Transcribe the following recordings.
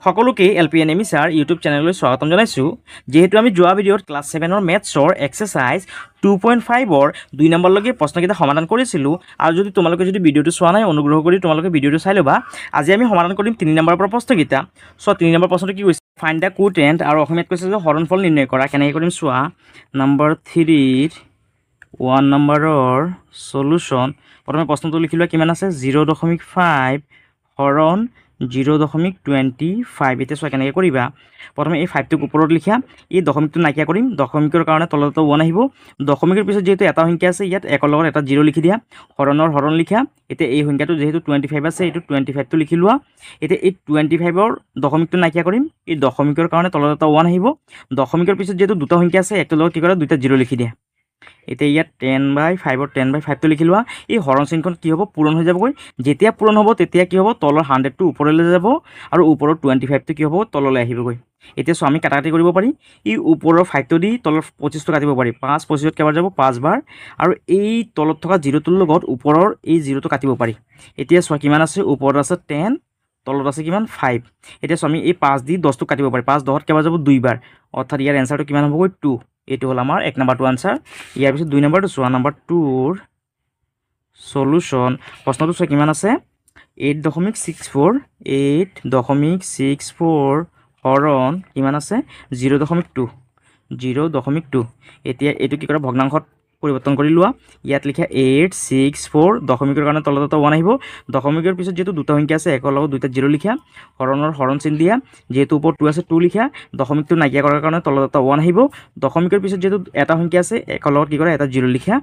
সকলোকে LPNME sir YouTube চেনেললৈ স্বাগতম জনাইছোঁ। যেহেতু আমি যোৱা ভিডিঅ'ত ক্লাছ 7ৰ মেথছৰ এক্সাৰচাইজ 2.5ৰ 2 নম্বৰলৈকে প্ৰশ্নকেইটা সমাধান কৰিছিলোঁ। আৰু যদি তোমালোকে ভিডিঅ'টো চোৱা নাই অনুগ্ৰহ কৰি তোমালোকে ভিডিঅ'টো চাই ল'বা। আজি আমি সমাধান কৰিম 3 নম্বৰৰ পৰা প্ৰশ্নকেইটা। চ' 3 নম্বৰ প্ৰশ্নটো কি কৈছে, ফাইণ্ড দ্য কোটেণ্ট, আৰু অসমীয়াত কৈছে যে হৰণফল নিৰ্ণয় কৰা। কেনেকৈ কৰিম চোৱা। নম্বৰ 3ৰ 1 নম্বৰৰ সলিউশ্যন। প্ৰথমে প্ৰশ্নটো লিখি লোৱা, কিমান আছে 0.5 হৰণ 0.25। এতিয়া চোৱা কেনেকৈ কৰিবা। প্ৰথমে এই 5টোক ওপৰত লিখা, এই দশমিকটো নাইকিয়া কৰিম। দশমিকৰ কাৰণে তলত 1 আহিব। দশমিকৰ পিছত যিহেতু এটা সংখ্যা আছে, ইয়াত 1ৰ লগত এটা 0 লিখি দিয়া। হৰণৰ হৰণ লিখা। এতিয়া এই সংখ্যাটো যিহেতু 25 আছে, এইটো 25টো লিখি লোৱা। এতিয়া এই 25ৰ দশমিকটো নাইকিয়া কৰিম। এই দশমিকৰ কাৰণে তলত এটা 1 আহিব। দশমিকৰ পিছত যিহেতু দুটা সংখ্যা আছে, একটোৰ লগত কি কৰা, দুটা 0 লিখি দিয়া। এতিয়া ইয়াত 10/5ৰ 10/5টো লিখি লোৱা। এই হৰণ চিনখন কি হ'ব, পূৰণ হৈ যাবগৈ। যেতিয়া পূৰণ হ'ব তেতিয়া কি হ'ব, তলৰ 100টো ওপৰলৈ যাব আৰু ওপৰৰ 25টো কি হ'ব, তললৈ আহিবগৈ। এতিয়া চোৱা আমি কাটাকাটি কৰিব পাৰি। এই ওপৰৰ 5টো দি তলৰ 25টো কাটিব পাৰি। 5 25ত কেইবাৰ যাব, 5 বাৰ। আৰু এই তলত থকা 0টোৰ লগত ওপৰৰ এই 0টো কাটিব পাৰি। এতিয়া চোৱা কিমান আছে, ওপৰত আছে 10, তলত আছে কিমান 5। এতিয়া চোৱা আমি এই 5 দি 10টো কাটিব পাৰি। 5 10ত কেইবাৰ যাব, 2 বাৰ। অৰ্থাৎ ইয়াৰ এনচাৰটো কিমান হ'বগৈ, 2। এইটো হ'ল আমাৰ 1 নম্বৰটো আনচাৰ। ইয়াৰ পিছত 2 নম্বৰটো চোৱা, নম্বৰ 2ৰ সলিউশ্যন। প্ৰশ্নটো চোৱা কিমান আছে, 8.64 হৰণ কিমান আছে 0.2। এতিয়া এইটো কি কৰা, ভগ্নাংশত পৰিৱৰ্তন কৰি লোৱা। ইয়াত লিখা 864, দশমিকৰ কাৰণে তলত এটা 1 আহিব। দশমিকৰ পিছত যিহেতু দুটা সংখ্যা আছে, 1ৰ লগত দুটা 0 লিখা। হৰণৰ হৰণ চিন দিয়া। যিহেতু ওপৰত 2 আছে, 2 লিখা। দশমিকটো নাইকিয়া কৰাৰ কাৰণে তলত এটা 1 আহিব। দশমিকৰ পিছত যিহেতু এটা সংখ্যা আছে, 1ৰ লগত কি কৰা, এটা 0 লিখা।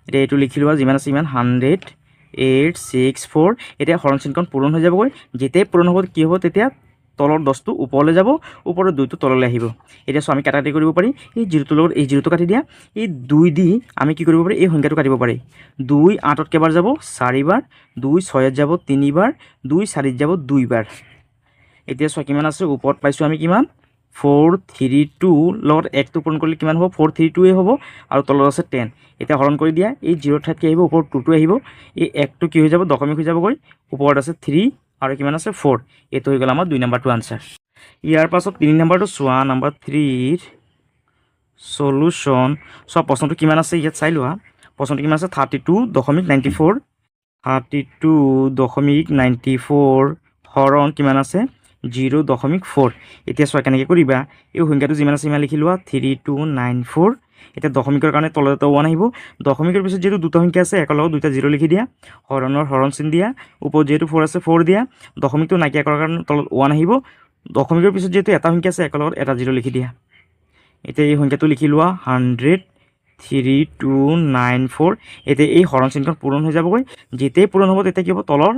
এতিয়া এইটো লিখি লোৱা, যিমান আছে ইমান 100,864। এতিয়া হৰণ চিনখন পূৰণ হৈ যাবগৈ। যেতিয়াই পূৰণ হ'ব কি হ'ব, তেতিয়া তলৰ 10টো ওপৰলৈ যাব, ওপৰৰ 2টো তললৈ আহিব। এতিয়া চোৱা আমি কাটাকাটি কৰিব পাৰি। এই 0টোৰ লগত এই 0টো কাটি দিয়া। এই 2 দি আমি কি কৰিব পাৰি, এই সংখ্যাটো কাটিব পাৰি। 2 8ত কেইবাৰ যাব, 4 বাৰ। 2 6ত যাব, 3 বাৰ। 2 4ত যাব, 2 বাৰ। এতিয়া চোৱা কিমান আছে, ওপৰত পাইছোঁ আমি কিমান 432, লগত 1টো পূৰণ কৰিলে কিমান হ'ব, 432 হ'ব। আৰু তলত আছে 10। এতিয়া হৰণ কৰি দিয়া। এই 0 ঠাইত কি আহিব, ওপৰত 2টো আহিব। এই 1টো কি হৈ যাব, দশমিক হৈ যাবগৈ। ওপৰত আছে 3 আৰু কিমান আছে 4। এইটো হৈ গ'ল আমাৰ 2 নম্বৰটো আনচাৰ। ইয়াৰ পাছত 3 নম্বৰটো চোৱা, নম্বৰ 3ৰ সলিউশ্যন। চোৱা প্ৰশ্নটো কিমান আছে ইয়াত চাই লোৱা। প্ৰশ্নটো কিমান আছে, 32.94 হৰণ কিমান আছে 0.4। এতিয়া চোৱা কেনেকৈ কৰিবা। এই সংখ্যাটো যিমান আছে ইমান লিখি লোৱা, 3294। এতিয়া দশমিকৰ কাৰণে তলত এটা 1 আহিব। দশমিকৰ পিছত যিহেতু দুটা সংখ্যা আছে, 1ৰ লগত দুটা 0 লিখি দিয়া। হৰণৰ হৰণ চিন দিয়া। ওপৰত যিহেতু 4 আছে, 4 দিয়া। দশমিকটো নাইকিয়া কৰাৰ কাৰণে তলত 1 আহিব। দশমিকৰ পিছত যিহেতু এটা সংখ্যা আছে, 1ৰ লগত এটা 0 লিখি দিয়া। এতিয়া এই সংখ্যাটো লিখি লোৱা, 100,3294। এতিয়া এই হৰণ চিনখন পূৰণ হৈ যাবগৈ। যেতিয়াই পূৰণ হ'ব তেতিয়া কি হ'ব, তলৰ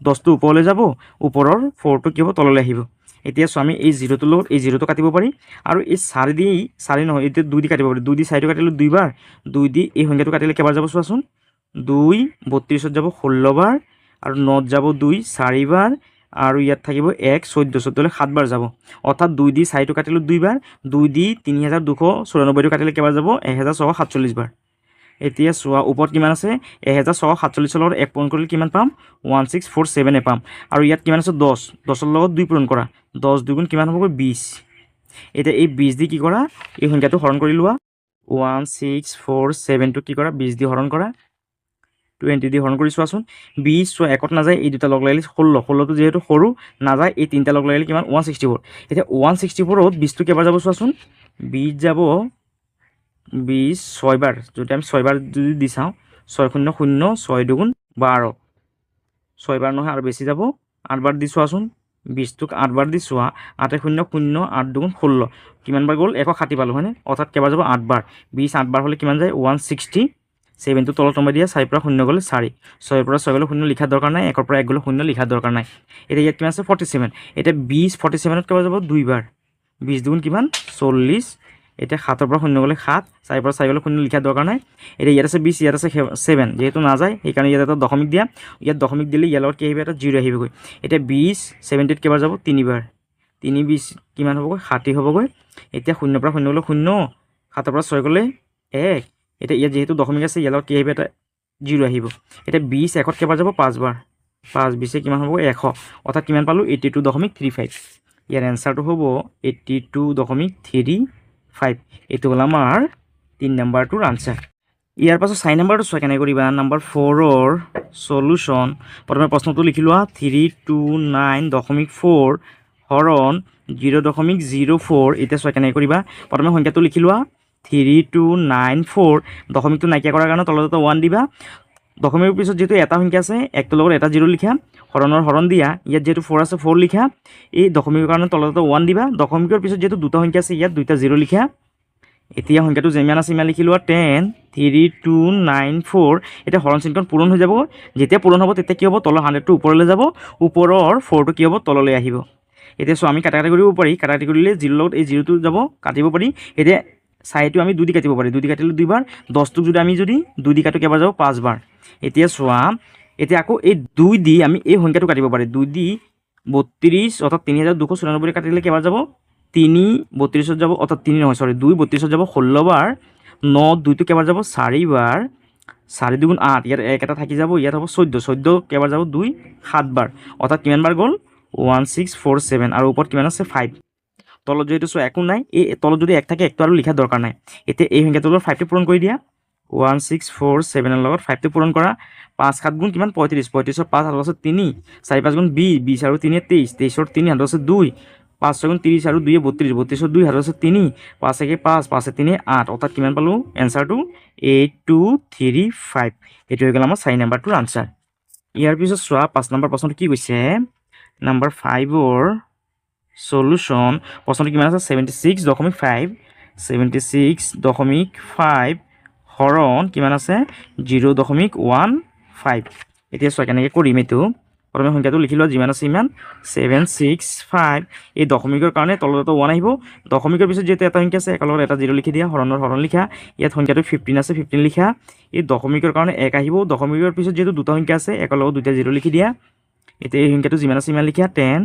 10টো ওপৰলৈ যাব, ওপৰৰ 4টো কি হ'ব, তললৈ আহিব। এতিয়া চোৱা আমি এই 0টোৰ লগত এই 0টো কাটিব পাৰি। আৰু এই 4 দি 4 নহয়, এতিয়া 2 দি কাটিব পাৰি। 2 দি 4টো কাটিলোঁ 2 বাৰ। 2 দি এই সংখ্যাটো কাটিলে কেইবাৰ যাব চোৱাচোন, 2 32ত যাব 16 বাৰ। আৰু 9ত যাব 2 4 বাৰ। আৰু ইয়াত থাকিব 1 14 7 বাৰ যাব। অৰ্থাৎ 2 দি 4টো কাটিলোঁ 2 বাৰ। 2 দি 3294টো কাটিলে কেইবাৰ যাব, 1647 বাৰ। এতিয়া চোৱা ওপৰত কিমান আছে, 1647ৰ লগত 1 পূৰণ কৰিলে কিমান পাম, 1647 পাম। আৰু ইয়াত কিমান আছে 10, 10ৰ লগত 2 পূৰণ কৰা, 10 2 কিমান হ'বগৈ 20। এতিয়া এই 20 দি কি কৰা, এই সংখ্যাটো হৰণ কৰি লোৱা। 1647টো কি কৰা, 20 দি হৰণ কৰা। 20 দি হৰণ কৰি চোৱাচোন। 20 চোৱা 1ত নাযায়, এই দুটা লগ লাগিলে 16। 16টো যিহেতু সৰু নাযায়, এই তিনিটা লগ লাগিলে কিমান 164। এতিয়া 164ত 20টো কেইবাৰ যাব চোৱাচোন, 20 যাব 20 6 বাৰ। যদি আমি 6 বাৰ যদি দি চাওঁ, 6 0 0 6 2 12। 6 বাৰ নহয় আৰু বেছি যাব, 8 বাৰ দি চোৱাচোন। 20টোক 8 বাৰ দি চোৱা, 8 0 0 8 2 16। কিমান বাৰ গ'ল, 160 পালোঁ হয়নে। অৰ্থাৎ কেইবাৰ যাব, 8 বাৰ। 20 8 বাৰ হ'লে কিমান যায়, 167টো তলত নমাই দিয়া। 4 পৰা 0 গ'লে 4, 6 পৰা 6 গ'লে 0 লিখাৰ দৰকাৰ নাই, 1 পৰা 1 গ'লে 0 লিখাৰ দৰকাৰ নাই। এতিয়া ইয়াত কিমান আছে 47। এতিয়া 20 47ত কেইবাৰ যাব, 2 বাৰ। 20 2 কিমান 40। এতিয়া 7 পৰা 0 গ'লে 7, 4 পৰা 4 গ'লে 0 লিখাৰ দৰকাৰ নাই। এতিয়া ইয়াত আছে 20, ইয়াত আছে 7, যিহেতু নাযায় সেইকাৰণে ইয়াত এটা দশমিক দিয়া। ইয়াত দশমিক দিলে ইয়াৰ লগত কি আহিব, এটা 0 আহিবগৈ। এতিয়া 20 70ত কেইবাৰ যাব, 3 বাৰ। 3 20 কিমান হ'বগৈ, 60 হ'বগৈ। এতিয়া 0 পৰা 0 গ'লে 0, 7 পৰা 6 গ'লে 1। এতিয়া ইয়াত যিহেতু দশমিক আছে, ইয়াৰ লগত কি আহিব, এটা 0 আহিব। এতিয়া 20 1ত কেইবাৰ যাব, 5 বাৰ। 5 20 কিমান হ'ব, 100। অৰ্থাৎ কিমান পালোঁ, 82.35। ইয়াৰ এনচাৰটো হ'ব 82.35। এইটো হ'ল আমাৰ 3 নম্বৰটোৰ আনচাৰ। ইয়াৰ পাছত 4 নম্বৰটো চোৱা কেনেকৈ কৰিবা। নম্বৰ 4ৰ সলিউশ্যন। প্ৰথমে প্ৰশ্নটো লিখি লোৱা 329.4 হৰণ 0.04। এতিয়া চোৱা কেনেকৈ কৰিবা। প্ৰথমে সংখ্যাটো লিখি লোৱা 3294। দশমিকটো নাইকিয়া কৰাৰ কাৰণে তলত এটা 1 দিবা। দশমিকৰ পিছত যেহেতু এটা সংখ্যা আছে একটোৰ লগত এটা 0 লিখা, হৰণৰ হৰণ দিয়া। ইয়াত যেহেতু 4 আছে 4 লিখা, এই দশমিকৰ কাৰণে তলত এটা 1 দিবা। দশমিকৰ পিছত যেহেতু দুটা সংখ্যা আছে ইয়াত দুটা 0 লিখা। এতিয়া সংখ্যাটো যিমান আছে ইমান লিখি লোৱা 10 3294। এতিয়া হৰণ চিনখন পূৰণ হৈ যাব। যেতিয়া পূৰণ হ'ব তেতিয়া কি হ'ব, তলৰ 100টো ওপৰলৈ যাব, ওপৰৰ 4টো কি হ'ব, তললৈ আহিব। এতিয়া চোৱা আমি কাটাকাটি কৰিব পাৰি। কাটাকাটি কৰিলে 0 লগত এই 0টো যাব, কাটিব পাৰি। এতিয়া 4টো আমি 2 দি কাটিব পাৰি। 2 দি কাটিলে 2 বাৰ, 10টোক যদি আমি 2 দি কাটো কেইবাৰ যাব, 5 বাৰ। এতিয়া চোৱা, এতিয়া আকৌ এই 2 দি আমি এই সংখ্যাটো কাটিব পাৰি। 2 দি 32 অৰ্থাৎ 3294 কাটিলে কেইবাৰ যাব, 3 32ত যাব, অৰ্থাৎ 3 নহয় সৰি 2 32ত যাব 16 বাৰ। 9 2টো কেইবাৰ যাব, 4 বাৰ। 4 2 8, ইয়াত 1 এটা থাকি যাব, ইয়াত হ'ব 14। 14 কেইবাৰ যাব, 2 7 বাৰ। অৰ্থাৎ কিমান বাৰ গ'ল, 1647। আৰু ওপৰত কিমান আছে, 5। তলত যেহেতু চোৱা একো নাই, এই তলত যদি 1 থাকে 1টো আৰু লিখাৰ দৰকাৰ নাই। এতিয়া এই সংখ্যাটোৰ লগত 5টো পূৰণ কৰি দিয়া। 1647ৰ লগত 5টো পূৰণ কৰা। 5 7 গুণ কিমান, 35। 35ৰ 5 হাতত আছে 3। 4 5 গুণ 20। 20 আৰু 3 23। 23ৰ 3 হাতত আছে 2। 5 6 গুণ 30 আৰু 2 32। 32ৰ 2 হাতত আছে 3। 5 1 5, 5 3 8। অৰ্থাৎ কিমান পালোঁ এনচাৰটো, 8235। এইটো হৈ গ'ল আমাৰ 4 নম্বৰটোৰ আনচাৰ। ইয়াৰ পিছত চোৱা 5 নম্বৰ প্ৰশ্নটো কি কৈছে। নম্বৰ 5ৰ সলিউশ্যন। প্ৰশ্নটো কিমান আছে, 76.5 76.5 হৰণ কিমান আছে, 0.15। এতিয়া চোৱা কেনেকৈ কৰিম এইটো। প্ৰথমে সংখ্যাটো লিখি লোৱা যিমান আছে ইমান, 765। এই দশমিকৰ কাৰণে তলত এটা 1 আহিব। দশমিকৰ পিছত যিহেতু এটা সংখ্যা আছে একৰ লগত এটা 0 লিখি দিয়া, হৰণৰ হৰণ লিখা। ইয়াত সংখ্যাটো 15 আছে 15 লিখা। এই দশমিকৰ কাৰণে 1 আহিব। দশমিকৰ পিছত যিহেতু দুটা সংখ্যা আছে একৰ লগত দুটা 0 লিখি দিয়া। এতিয়া এই সংখ্যাটো যিমান আছে ইমান লিখা, 10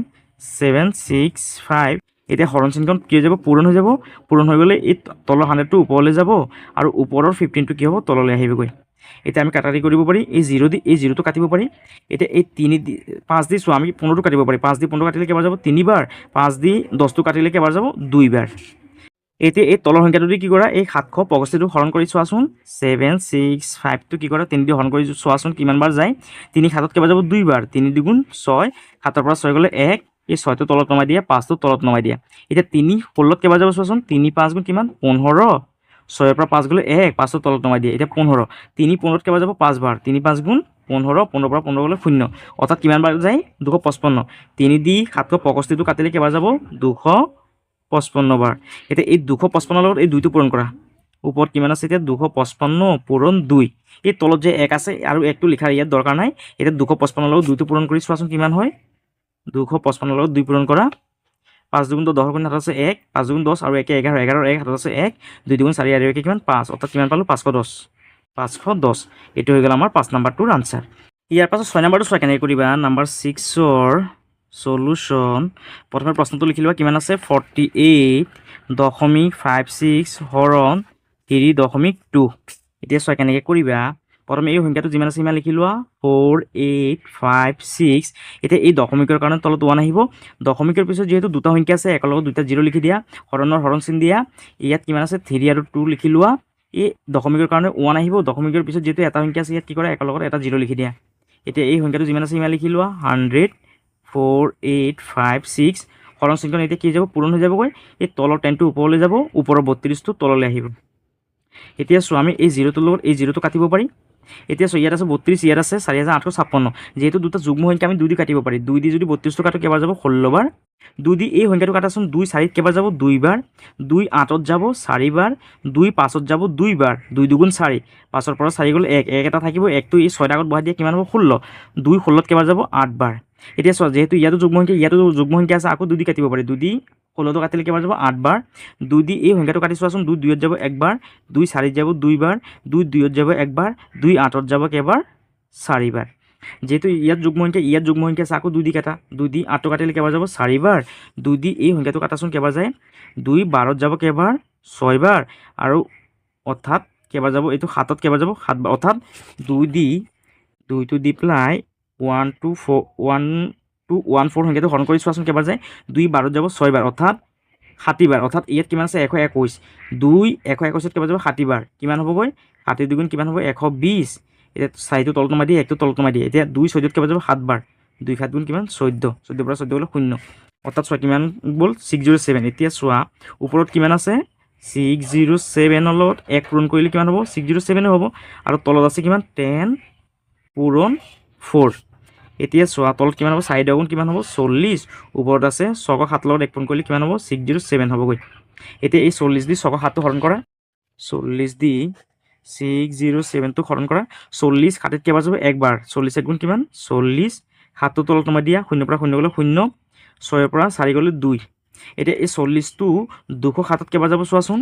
765। এতিয়া হৰণ চিনখন কি হৈ যাব, পূৰণ হৈ যাব। পূৰণ হৈ গ'লে এই তলৰ 100টো ওপৰলৈ যাব আৰু ওপৰৰ 15টো কি হ'ব, তললৈ আহিবগৈ। এতিয়া আমি কাটাকাটি কৰিব পাৰি। এই 0 দি এই 0টো কাটিব পাৰি। এতিয়া এই 3 দি 5 দি চোৱা আমি 15টো কাটিব পাৰি। 5 দি 15 কাটিলে কেইবাৰ যাব, 3 বাৰ। 5 দি 10টো কাটিলে কেইবাৰ যাব, 2 বাৰ। এতিয়া এই তলৰ সংখ্যাটো দি কি কৰা, এই 765টো হৰণ কৰি চোৱাচোন। 765টো কি কৰা, 3 দি হৰণ কৰি চোৱাচোন কিমান বাৰ যায়। 3 7ত কেইবাৰ যাব, 2 বাৰ। 3 2 6, 7ৰ পৰা 6 গ'লে 1। এই 6টো তলত নমাই দিয়া, 5টো তলত নমাই দিয়া। এতিয়া 3 16ত কেইবাৰ যাব চোৱাচোন। 3 5 গুণ কিমান, 15। 6ৰ পৰা 5 গ'লে 1, 5টো তলত নমাই দিয়া। এতিয়া 15। 3 15ত কেইবাৰ যাব, 5 বাৰ। 3 5 গুণ 15, 15ৰ পৰা 15 গ'লে 0। অৰ্থাৎ কিমান বাৰ যায়, 255। 3 দি 765টো কাটিলে কেইবাৰ যাব, 255 বাৰ। এতিয়া এই 255ৰ লগত এই 2টো পূৰণ কৰা। ওপৰত কিমান আছে এতিয়া, 255 পূৰণ 2। এই তলত যে 1 আছে আৰু 1টো লিখাৰ ইয়াত দৰকাৰ নাই। এতিয়া 255ৰ লগত 2টো পূৰণ কৰি চোৱাচোন কিমান হয়। 255ৰ লগত 2 পূৰণ কৰা। 5 2 10 গুণ হাতত আছে 1। 5 2 10 আৰু 1 11। 11ৰ 1 হাতত আছে 1। 2 2 4 আৰু 1 কিমান, 5। অৰ্থাৎ কিমান পালোঁ, 510। 510। এইটো হৈ গ'ল আমাৰ 5 নম্বৰটোৰ আনচাৰ। ইয়াৰ পাছত 6 নম্বৰটো চোৱা কেনেকৈ কৰিবা। নম্বৰ 6ৰ সলিউশ্যন। প্ৰথমে প্ৰশ্নটো লিখি লোৱা কিমান আছে, 48.56 হৰণ 3.2। এতিয়া চোৱা কেনেকৈ কৰিবা। প্ৰথমে এই সংখ্যাটো যিমান আছে ইমান লিখি লোৱা, 4856। এতিয়া এই দশমিকৰ কাৰণে তলত 1 আহিব। দশমিকৰ পিছত যিহেতু দুটা সংখ্যা আছে একৰ লগত দুটা 0 লিখি দিয়া, হৰণৰ হৰণ চিন দিয়া। ইয়াত কিমান আছে, 3 আৰু 2 লিখি লোৱা। এই দশমিকৰ কাৰণে 1 আহিব। দশমিকৰ পিছত যিহেতু এটা সংখ্যা আছে ইয়াত কি কৰা, একৰ লগত এটা 0 লিখি দিয়া। এতিয়া এই সংখ্যাটো যিমান আছে ইমান লিখি লোৱা, 100.4856। হৰণ চিনখন এতিয়া কি যাব, পূৰণ হৈ যাবগৈ। এই তলৰ 10টো ওপৰলৈ যাব, ওপৰৰ 32টো তললৈ আহিব। এতিয়া চোৱা আমি এই 0টোৰ লগত এই 0টো কাটিব পাৰি। এতিয়া চোৱা ইয়াত আছে 32, ইয়াত আছে 4856। যেহেতু দুটা যুগ্ম সংখ্যা আমি 2 দি কাটিব পাৰি। 2 দি যদি 32টো কাটো কেইবাৰ যাব, 16 বাৰ। 2 দি এই সংখ্যাটো কাটাচোন, 2 4ত কেইবাৰ যাব, 2 বাৰ। 2 8ত যাব 4 বাৰ। 2 5ত যাব 2 বাৰ। 2 2 4, 5ৰ পৰা 4 গ'লে 1, 1 এটা থাকিব। 1টো এই 6ৰ আগত বহাই দিয়ে কিমান হ'ব, 16। 2 16ত কেইবাৰ যাব, 8 বাৰ। এতিয়া চোৱা যিহেতু ইয়াতো যুগ্ম সংখ্যা ইয়াতো যুগ্ম সংখ্যা আছে, আকৌ 2 দি কাটিব পাৰি। 2 দি 16টো কাটিলে কেইবাৰ যাব, 8 বাৰ। 2 দি এই সংখ্যাটো কাটি চোৱাচোন। 2 2ত যাব 1 বাৰ। 2 4ত যাব 2 বাৰ। 2 2ত যাব 1 বাৰ। 2 8ত যাব কেইবাৰ, 4 বাৰ। যেহেতু ইয়াত যুগ্ম সংখ্যা ইয়াত যুগ্ম সংখ্যা আছে, আকৌ 2 দি কাটা। 2 দি 8টো কাটিলে কেইবাৰ যাব, 4 বাৰ। 2 দি এই সংখ্যাটো কাটাচোন কেইবাৰ যায়। 2 12ত যাব কেইবাৰ, 6 বাৰ। আৰু অৰ্থাৎ কেইবাৰ যাব, এইটো 7ত কেইবাৰ যাব, 7 বাৰ। অৰ্থাৎ 2 দি 2টো দি পেলাই 1 2 1214 সংখ্যাটো হৰণ কৰি চোৱাচোন কেইবাৰ যায় 2 12 যাব 6 বাৰ অৰ্থাৎ 60 বাৰ অৰ্থাৎ ইয়াত কিমান আছে 121 2 121 কেইবাৰ যাব 60 বাৰ কিমান হ'বগৈ 60 দুগুণ কিমান হ'ব 120 এতিয়া 4টো তলত নমাই দিয়ে 1টো তলত নমাই দিয়ে এতিয়া 2 14 কেইবাৰ যাব 7 বাৰ 2 7 গুণ কিমান 14 14 পৰা 14 গ'লে 0 অৰ্থাৎ 6 কিমান গ'ল 607 এতিয়া চোৱা ওপৰত কিমান আছে 607 ৰ লগত 1 পূৰণ কৰিলে কিমান হ'ব 607 হ'ব আৰু তলত আছে কিমান 10 পূৰণ 4 এতিয়া চোৱা তলত কিমান হ'ব 4 গুণ কিমান হ'ব 40 ওপৰত আছে 607 লগত 1 পূৰণ কৰিলে কিমান হ'ব 607 হ'বগৈ এতিয়া এই 40 দি 607টো হৰণ কৰা 40 দি 607টো হৰণ কৰা 40 7ত কেইবাৰ যাব একবাৰ 40 গুণ কিমান 40 7টো তলত নমাই দিয়া 0 পৰা 0 গ'লে 0 6 পৰা 4 গ'লে 2 এতিয়া এই 40টো 207ত কেইবাৰ যাব চোৱাচোন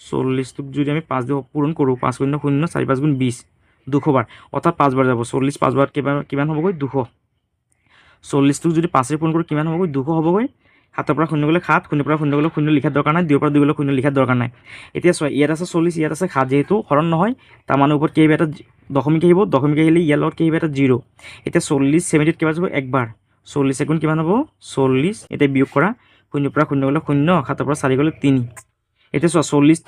40টোক যদি আমি 5 দি পূৰণ কৰোঁ 5 গুণ 0 4 5 গুণ 20 200 বাৰ অৰ্থাৎ 5 বাৰ যাব 40 5 বাৰত কিমান হ'বগৈ 200 40টোক যদি 5 পূৰণ কৰোঁ কিমান হ'বগৈ 200 হ'বগৈ 7 পৰা 0 গ'লে 7 0 পৰা 0 গ'লে 0 লিখাৰ দৰকাৰ নাই 2 পৰা 2 গ'লে 0 লিখাৰ দৰকাৰ নাই এতিয়া চোৱা ইয়াত আছে 40 ইয়াত আছে 7 যেহেতু হৰণ নহয় তাৰ মানে ওপৰত কি আহিব এটা দশমিক আহিব দশমিক আহিলে ইয়াৰ লগত কি আহিব এটা 0 এতিয়া 40 70ত কেইবাৰ যাব একবাৰ 40 গুণ কিমান হ'ব 40 এতিয়া বিয়োগ কৰা 0 পৰা 0 গ'লে 0 7 পৰা 4 গ'লে 3 এতিয়া চোৱা 40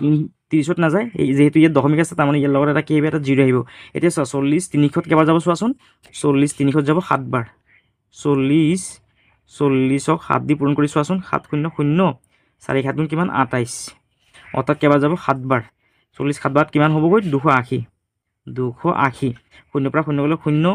30ত নাযায় যেহেতু ইয়াত দশমিক আছে তাৰমানে ইয়াৰ লগত এটা কি আহিব এটা 0 আহিব এতিয়া চোৱা 40 300ত কেইবাৰ যাব চোৱাচোন 40 300ত যাব 7 বাৰ 40ক 7 দি পূৰণ কৰি চোৱাচোন 7 0 0 4 7 গুণ কিমান 28 অৰ্থাৎ কেইবাৰ যাব 7 বাৰ 40 7 বাৰত কিমান হ'বগৈ 280 0 পৰা 0 গ'লে 0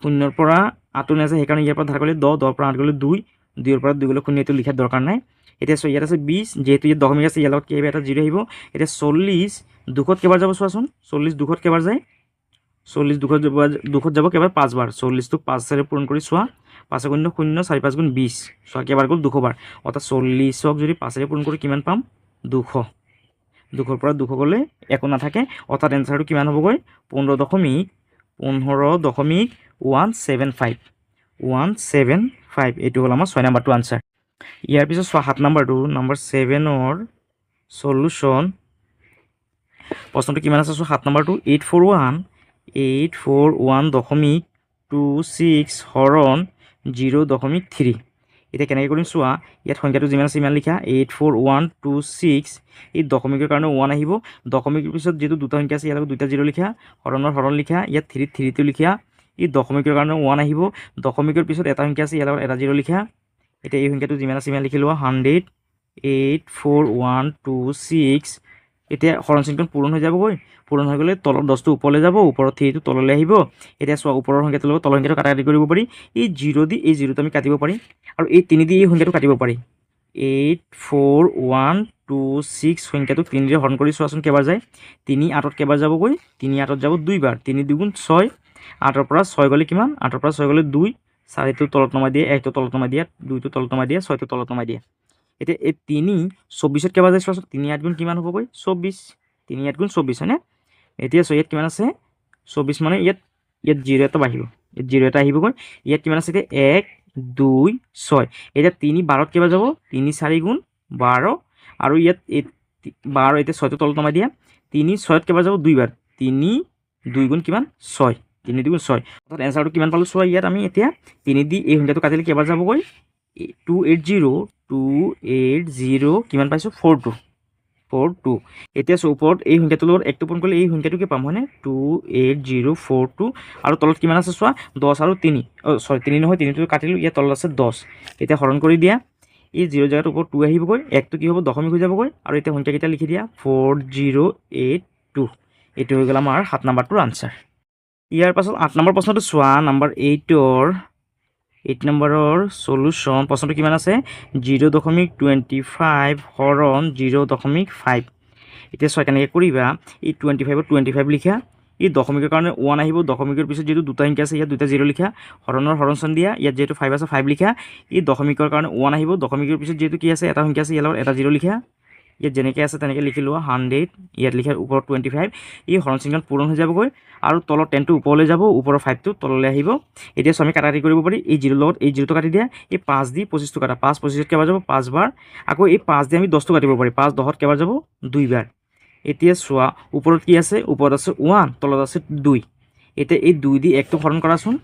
0 পৰা 8 নাযায় সেইকাৰণে ইয়াৰ পৰা ধাৰ কৰিলে 10 10 পৰা 8 গ'লে 2 2 পৰা 2 গ'লে 0 এইটো লিখাৰ দৰকাৰ নাই এতিয়া চোৱা ইয়াত আছে 20 যেহেতু ইয়াত দশমিক আছে ইয়াৰ লগত কি আহিব এটা 0 আহিব এতিয়া 40 200ত কেইবাৰ যাব চোৱাচোন 40 200ত কেইবাৰ যায় 40 200ত যাব কেইবাৰ 5 বাৰ 40টোক 5 ৰে পূৰণ কৰি চোৱা 5 গুণ 0 4 5 গুণ 20 চোৱা কেইবাৰ গ'ল 200 বাৰ অৰ্থাৎ 40ক যদি 5 ৰে পূৰণ কৰি কিমান পাম 200 200ৰ পৰা 200 গ'লে একো নাথাকে অৰ্থাৎ এনচাৰটো কিমান হ'বগৈ 15.175 এইটো হ'ল আমাৰ 6 নম্বৰটো আনচাৰ ইয়াৰ পিছত চোৱা 7 নম্বৰটো নম্বৰ 7ৰ সলিউশ্যন প্ৰশ্নটো কিমান আছে চোৱা 7 নম্বৰটো 841.26 হৰণ 0.3 এতিয়া কেনেকৈ কৰিম চোৱা ইয়াত সংখ্যাটো যিমান আছে ইমান লিখা 84126 এই দশমিকৰ কাৰণে 1 আহিব দশমিকৰ পিছত যেহেতু দুটা সংখ্যা আছে ইয়াত দুটা 0 লিখা হৰণৰ হৰণ লিখা ইয়াত 3টো লিখা এই দশমিকৰ কাৰণে 1 আহিব দশমিকৰ পিছত এটা সংখ্যা আছে ইয়াত এটা 0 লিখা এতিয়া এই সংখ্যাটো যিমান আছে ইমান লিখি লোৱা 100.84126 এতিয়া হৰণ চিনখন পূৰণ হৈ যাবগৈ পূৰণ হৈ গ'লে তলৰ 10টো ওপৰলৈ যাব ওপৰত 3টো তললৈ আহিব এতিয়া চোৱা ওপৰৰ সংখ্যাটোৰ লগত তলৰ সংখ্যাটো কাটাকাটি কৰিব পাৰি এই 0 দি এই 0টো আমি কাটিব পাৰি আৰু এই 3 দি এই সংখ্যাটো কাটিব পাৰি 84126 সংখ্যাটো 3 দিয়ে হৰণ কৰি চোৱাচোন কেইবাৰ যায় 3 8ত কেইবাৰ যাবগৈ 3 8ত যাব 2 বাৰ 3 2 গুণ 6 8ৰ পৰা 6 গ'লে কিমান 8ৰ পৰা 6 গ'লে 2 4টো তলত নমাই দিয়ে 1টো তলত নমাই দিয়ে 2টো তলত নমাই দিয়ে 6টো তলত নমাই দিয়ে এতিয়া এই 3 24ত কেইবাৰ যায় চোৱাচোন 3 8 গুণ কিমান হ'বগৈ 24 3 8 গুণ 24 হয়নে এতিয়া চোৱা ইয়াত কিমান আছে 24 মানে ইয়াত 0 এটা বাঢ়িব ইয়াত 0 এটা আহিবগৈ ইয়াত কিমান আছে এতিয়া 1 2 6 এতিয়া 3 12ত কেইবাৰ যাব 3 4 গুণ 12 আৰু ইয়াত 12 এতিয়া 6টো তলত নমাই দিয়া 3 6ত কেইবাৰ যাব 2 বাৰ 3 2 গুণ কিমান 6 3 2 গুণ 6 অৰ্থাৎ এনচাৰটো কিমান পালোঁ চোৱা ইয়াত আমি এতিয়া 3 দি এই সংখ্যাটো কাটিলে কেইবাৰ যাবগৈ 280 কিমান পাইছোঁ 42 এতিয়া চোৱা ওপৰত এই সংখ্যাটোৰ লগত 1টো পূৰণ কৰিলে এই সংখ্যাটোকে পাম হয়নে 28042 আৰু তলত কিমান আছে চোৱা 10 আৰু 3 3 নহয় 3টো কাটিলোঁ ইয়াত তলত আছে 10 এতিয়া হৰণ কৰি দিয়া এই 0 জেগাত ওপৰত 2 আহিবগৈ 1টো কি হ'ব দশমিক হৈ যাবগৈ আৰু এতিয়া সংখ্যাকেইটা লিখি দিয়া 4082 এইটো হৈ গ'ল আমাৰ 7 নম্বৰটোৰ আনচাৰ ইয়াৰ পাছত 8 নম্বৰ প্ৰশ্নটো চোৱা নম্বৰ 8 নম্বৰৰ সলিউশ্যন প্ৰশ্নটো কিমান আছে 0.25 হৰণ 0.5 এতিয়া চোৱা কেনেকৈ কৰিবা এই 25 লিখা এই দশমিকৰ কাৰণে 1 আহিব দশমিকৰ পিছত যেহেতু দুটা সংখ্যা আছে ইয়াত দুটা 0 লিখা হৰণৰ হৰণ চিন দিয়া ইয়াত যেহেতু 5 আছে 5 লিখা এই দশমিকৰ কাৰণে 1 আহিব দশমিকৰ পিছত যেহেতু কি আছে এটা সংখ্যা আছে ইয়াৰ লগত এটা 0 লিখা ইয়াত যেনেকৈ আছে তেনেকৈ লিখি লোৱা 100 ইয়াত লিখাৰ ওপৰত 25 এই হৰণ চিনখন পূৰণ হৈ যাবগৈ আৰু তলৰ 10টো ওপৰলৈ যাব ওপৰৰ 5টো তললৈ আহিব এতিয়া আমি কাটাকাটি কৰিব পাৰি এই 0 লগত এই 0টো কাটি দিয়া এই 5 দি 25টো কাটা 5 25ত কেইবাৰ যাব 5 বাৰ আকৌ এই 5 দি আমি 10টো কাটিব পাৰি 5 10ত কেইবাৰ যাব 2 বাৰ এতিয়া চোৱা ওপৰত কি আছে ওপৰত আছে 1 তলত আছে 2 এতিয়া এই 2 দি 1টো হৰণ কৰাচোন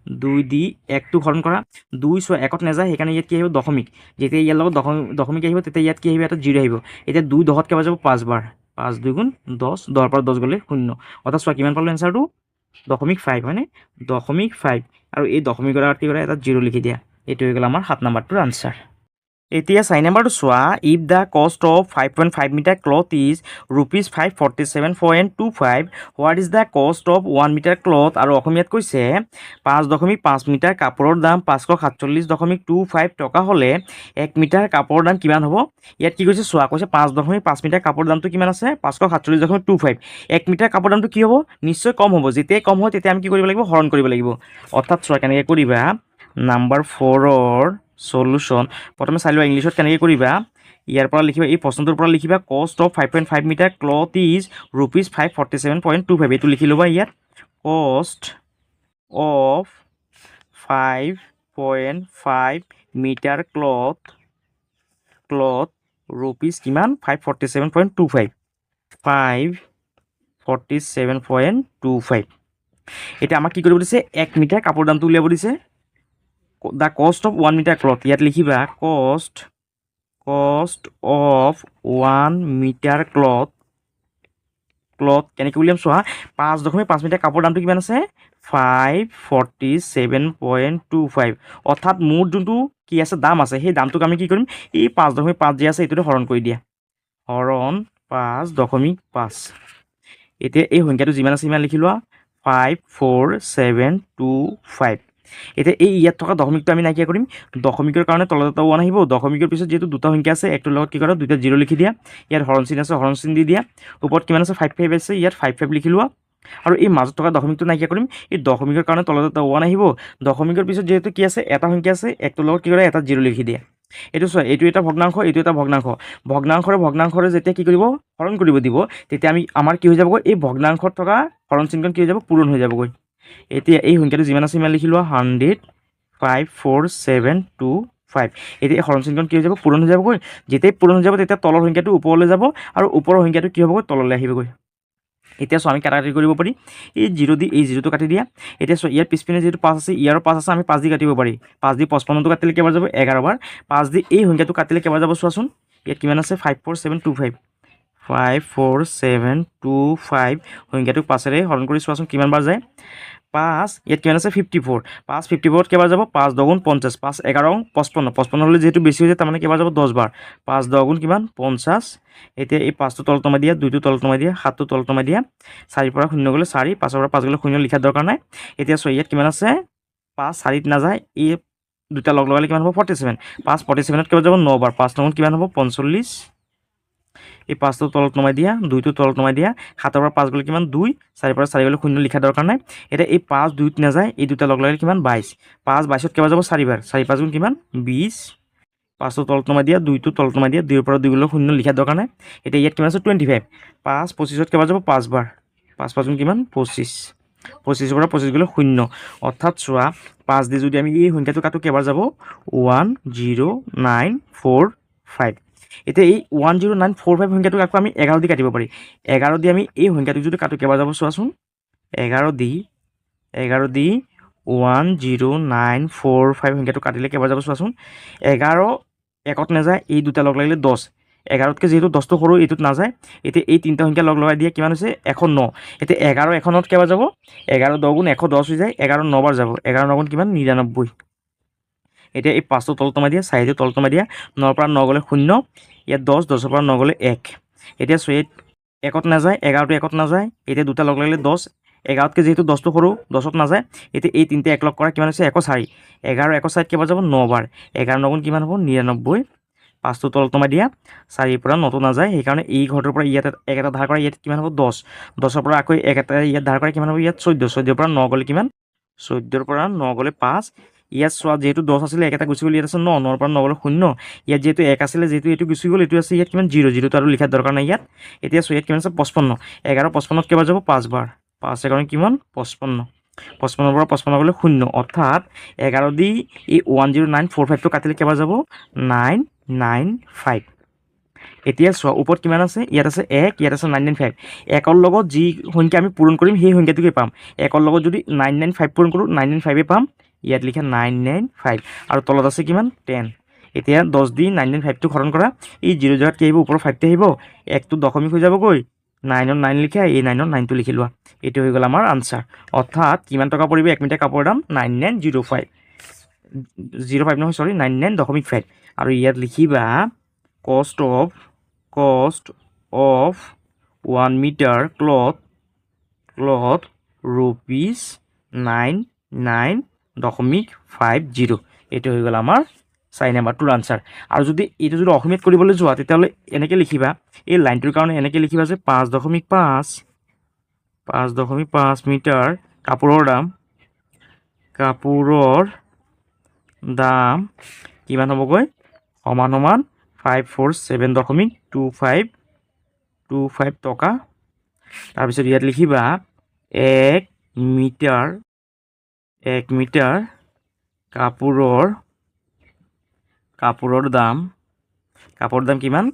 2 দি 1টো হৰণ কৰা 2 6 1ত নাযায় সেইকাৰণে ইয়াত কি আহিব দশমিক যেতিয়া ইয়াৰ লগত দশমিক আহিব তেতিয়া ইয়াত কি আহিব এটা 0 আহিব এতিয়া 2 10ত কেইবাৰ যাব 5 বাৰ 5 2 গুণ 10 10 পৰা 10 গ'লে 0 অৰ্থাৎ চোৱা কিমান পালো এনসাৰটো 0.5 হয়নে 0.5 আৰু এই দশমিকৰ আগত কি কৰা এটা 0 লিখি দিয়া এইটো হৈ গ'ল আমাৰ 7 নম্বৰটোৰ আনসাৰ এতিয়া 4 নম্বৰটো চোৱা if the cost of 5.5 metre cloth is ₹547.25 what is the cost of 1 metre cloth আৰু অসমীয়াত কৈছে 5.5 মিটাৰ কাপোৰৰ দাম 547.25 টকা হ'লে 1 মিটাৰ কাপোৰৰ দাম কিমান হ'ব ইয়াত কি কৈছে চোৱা কৈছে 5.5 মিটাৰ কাপোৰৰ দামটো কিমান আছে 547.25 1 মিটাৰ কাপোৰৰ দামটো কি হ'ব নিশ্চয় কম হ'ব যেতিয়াই কম হয় তেতিয়া আমি কি কৰিব লাগিব হৰণ কৰিব লাগিব অৰ্থাৎ চোৱা কেনেকৈ কৰিবা নাম্বাৰ 4ৰ সলিউশন প্ৰথমে চাই লোৱা ইংলিছত কেনেকৈ কৰিবা ইয়াৰ পৰা লিখিবা এই প্ৰশ্নটোৰ পৰা লিখিবা কষ্ট অফ 5.5 মিটাৰ ক্লথ ইজ ₹547.25 এইটো লিখি ল'বা ইয়াত কষ্ট অফ 5.5 মিটাৰ ক্লথ ৰুপিজ কিমান 547.25 547.25 এতিয়া আমাক কি কৰিব দিছে 1 মিটাৰ কাপোৰ দামটো উলিয়াব দিছে the cost of 1 metre cloth ইয়াত লিখিবা কষ্ট অফ 1 মিটাৰ ক্লথ কেনেকৈ উলিয়াম চোৱা 5.5 মিটাৰ কাপোৰৰ দামটো কিমান আছে 547.25 অৰ্থাৎ মোৰ যোনটো কি আছে দাম আছে সেই দামটোক আমি কি কৰিম এই 5.5 যি আছে এইটোতে হৰণ কৰি দিয়া হৰণ 5.5 এতিয়া এই সংখ্যাটো যিমান আছে সিমান লিখি লোৱা 54725 এতিয়া এই ইয়াত থকা দশমিকটো আমি নাইকিয়া কৰিম দশমিকৰ কাৰণে তলত এটা 1 আহিব দশমিকৰ পিছত যেহেতু দুটা সংখ্যা আছে একটোৰ লগত কি কৰা দুটা 0 লিখি দিয়া ইয়াত হৰণ চিন আছে হৰণ চিন দি দিয়া ওপৰত কিমান আছে 55 আছে ইয়াত 55 লিখি লোৱা আৰু এই মাজত থকা দশমিকটো নাইকিয়া কৰিম এই দশমিকৰ কাৰণে তলত এটা 1 আহিব দশমিকৰ পিছত যেহেতু কি আছে এটা সংখ্যা আছে একটোৰ লগত কি কৰা এটা 0 লিখি দিয়া এইটো চোৱা এইটো এটা ভগ্নাংশ এইটো এটা ভগ্নাংশৰে যেতিয়া কি কৰিব হৰণ কৰিব দিব তেতিয়া আমাৰ কি হৈ যাবগৈ এই ভগ্নাংশত থকা হৰণ চিনখন কি হৈ যাব পূৰণ হৈ যাবগৈ এতিয়া এই সংখ্যাটো যিমান আছে সিমান লিখি লোৱা 100,54725 এতিয়া এই হৰণ চিনখন কি হৈ যাব পূৰণ হৈ যাবগৈ যেতিয়াই পূৰণ হৈ যাব তেতিয়া তলৰ সংখ্যাটো ওপৰলৈ যাব আৰু ওপৰৰ সংখ্যাটো কি হ'বগৈ তললৈ আহিবগৈ এতিয়া চোৱা আমি কাটাকাটি কৰিব পাৰি এই 0 দি এই 0টো কাটি দিয়া এতিয়া চোৱা ইয়াৰ পিছপিনে যিহেতু 5 আছে ইয়াৰো 5 আছে আমি 5 দি কাটিব পাৰি 5 দি 55টো কাটিলে কেইবাৰ যাব 11 বাৰ 5 দি এই সংখ্যাটো কাটিলে কেইবাৰ যাব চোৱাচোন ইয়াত কিমান আছে 54725 54725 সংখ্যাটোক 5ৰে হৰণ কৰি চোৱাচোন কিমান বাৰ যায় 5 ইয়াত কিমান আছে 54 5 54ত কেইবাৰ যাব 5 10 গুণ 50 5 11 55 55 হ'লে যেহেতু বেছি হৈ যায় তাৰমানে কেইবাৰ যাব 10 বাৰ 5 10 গুণ কিমান 50 এতিয়া এই 5টো তলত নমাই দিয়া 2টো তলত নমাই দিয়া 7টো তলত নমাই দিয়া 4 পৰা 0 গ'লে 4 5 পৰা 5 গ'লে 0 লিখাৰ দৰকাৰ নাই এতিয়া চোৱা ইয়াত কিমান আছে 5 4ত নাযায় এই দুটা লগ লগালে কিমান হ'ব 47 5 47ত কেইবাৰ যাব 9 বাৰ 5 9 কিমান হ'ব 45 এই 5টো তলত নমাই দিয়া 2টো তলত নমাই দিয়া 7 পৰা 5 গ'লে কিমান 2 4 পৰা 4 গ'লে 0 লিখাৰ দৰকাৰ নাই এতিয়া এই 5 2ত নাযায় এই দুটা লগ লগালে কিমান 22 5 22ত কেইবাৰ যাব 4 বাৰ 4 5 গুণ কিমান 20 5টো তলত নমাই দিয়া 2টো তলত নমাই দিয়া 2 পৰা 2 গ'লে 0 লিখাৰ দৰকাৰ নাই এতিয়া ইয়াত কিমান আছে 25 5 25ত কেইবাৰ যাব 5 বাৰ 5 5 গুণ কিমান 25 25 পৰা 25 গ'লে 0 অৰ্থাৎ চোৱা 5 দি যদি আমি এই সংখ্যাটো কাটো কেইবাৰ যাব 10945 এতিয়া এই 10945 সংখ্যাটোক আকৌ আমি 11 দি কাটিব পাৰি 11 দি আমি এই সংখ্যাটোক যদি কাটো কেইবাৰ যাব চোৱাচোন 11 দি 10945 সংখ্যাটো কাটিলে কেইবাৰ যাব চোৱাচোন 11 1ত নাযায় এই দুটা লগ লাগিলে 10 11তকৈ যিহেতু 10টো সৰু এইটোত নাযায় এতিয়া এই তিনিটা সংখ্যা লগ লগাই দিয়ে কিমান হৈছে 109 এতিয়া 11 1ত কেইবাৰ যাব 11 10 গুণ 110 হৈ যায় 11 9 বাৰ যাব 11 9 গুণ কিমান 99 এতিয়া এই 5টো তলত নমাই দিয়া 4টো তলত নমাই দিয়া 9 পৰা 9 গ'লে 0 ইয়াত 10 10ৰ পৰা 9 গ'লে 1 এতিয়া চোৱা 1ত নাযায় 11টো 1ত নাযায় এতিয়া দুটা লগ লাগিলে 10 11তকৈ যিহেতু 10টো সৰু 10ত নাযায় এতিয়া এই তিনিটা এক লগ কৰা কিমান হৈছে 104 11 104 কেইবাৰ যাব 9 বাৰ 11 9 গুণ কিমান হ'ব 99 5টো তলত নমাই দিয়া 4 পৰা 9টো নাযায় সেইকাৰণে এই ঘৰটোৰ পৰা ইয়াত এক এটা ধাৰ কৰা ইয়াত কিমান হ'ব 10 10ৰ পৰা আকৌ এক এটা ইয়াত ধাৰ কৰা কিমান হ'ব ইয়াত 14 14ৰ পৰা 9 গ'লে কিমান 14ৰ পৰা 9 গ'লে 5 ইয়াত চোৱা যেহেতু 10 আছিলে এক এটা গুচি গ'ল ইয়াত আছে 9 9ৰ পৰা 9 গ'লে 0 ইয়াত যেহেতু 1 আছিলে যেহেতু এইটো গুচি গ'ল এইটো আছে ইয়াত কিমান 0 0টো আৰু লিখাৰ দৰকাৰ নাই ইয়াত এতিয়া চোৱা ইয়াত কিমান আছে 55 11 55ত কেইবাৰ যাব 5 বাৰ 5 একাৰণে কিমান 55 55ৰ পৰা 55 গ'লে 0 অৰ্থাৎ 11 দি এই 10945টো কাটিলে কেইবাৰ যাব 995 এতিয়া চোৱা ওপৰত কিমান আছে, ইয়াত আছে 1, ইয়াত আছে 995। একৰ লগত যি সংখ্যা আমি পূৰণ কৰিম সেই সংখ্যাটোকে পাম। একৰ লগত যদি 995 পূৰণ কৰোঁ 995 পাম, ইয়াত লিখা 995 আৰু তলত আছে কিমান 10। এতিয়া 10 দি 995টো হৰণ কৰা, এই 0 জেগাত কি আহিব, ওপৰৰ 5টো আহিব, 1টো দশমিক হৈ যাবগৈ, 9ত 9 লিখা, এই 9ত 9টো লিখি লোৱা। এইটো হৈ গ'ল আমাৰ আনচাৰ। অৰ্থাৎ কিমান টকা পৰিব 1 মিটাৰ কাপোৰৰ দাম, 9905 05 নহয় চৰি 99.5। আৰু ইয়াত লিখিবা কষ্ট অফ 1 মিটাৰ ক্লথ ৰুপিজ 99.50। এইটো হৈ গ'ল আমাৰ 4 নম্বৰটোৰ আনচাৰ। আৰু যদি এইটো যদি অসমীয়াত কৰিবলৈ যোৱা তেতিয়াহ'লে এনেকৈ লিখিবা, এই লাইনটোৰ কাৰণে এনেকৈ লিখিবা যে 5.5 মিটাৰ কাপোৰৰ দাম কিমান হ'বগৈ, সমান 547.25 টকা। তাৰপিছত ইয়াত লিখিবা 1 মিটাৰ কাপোৰৰ দাম কিমান,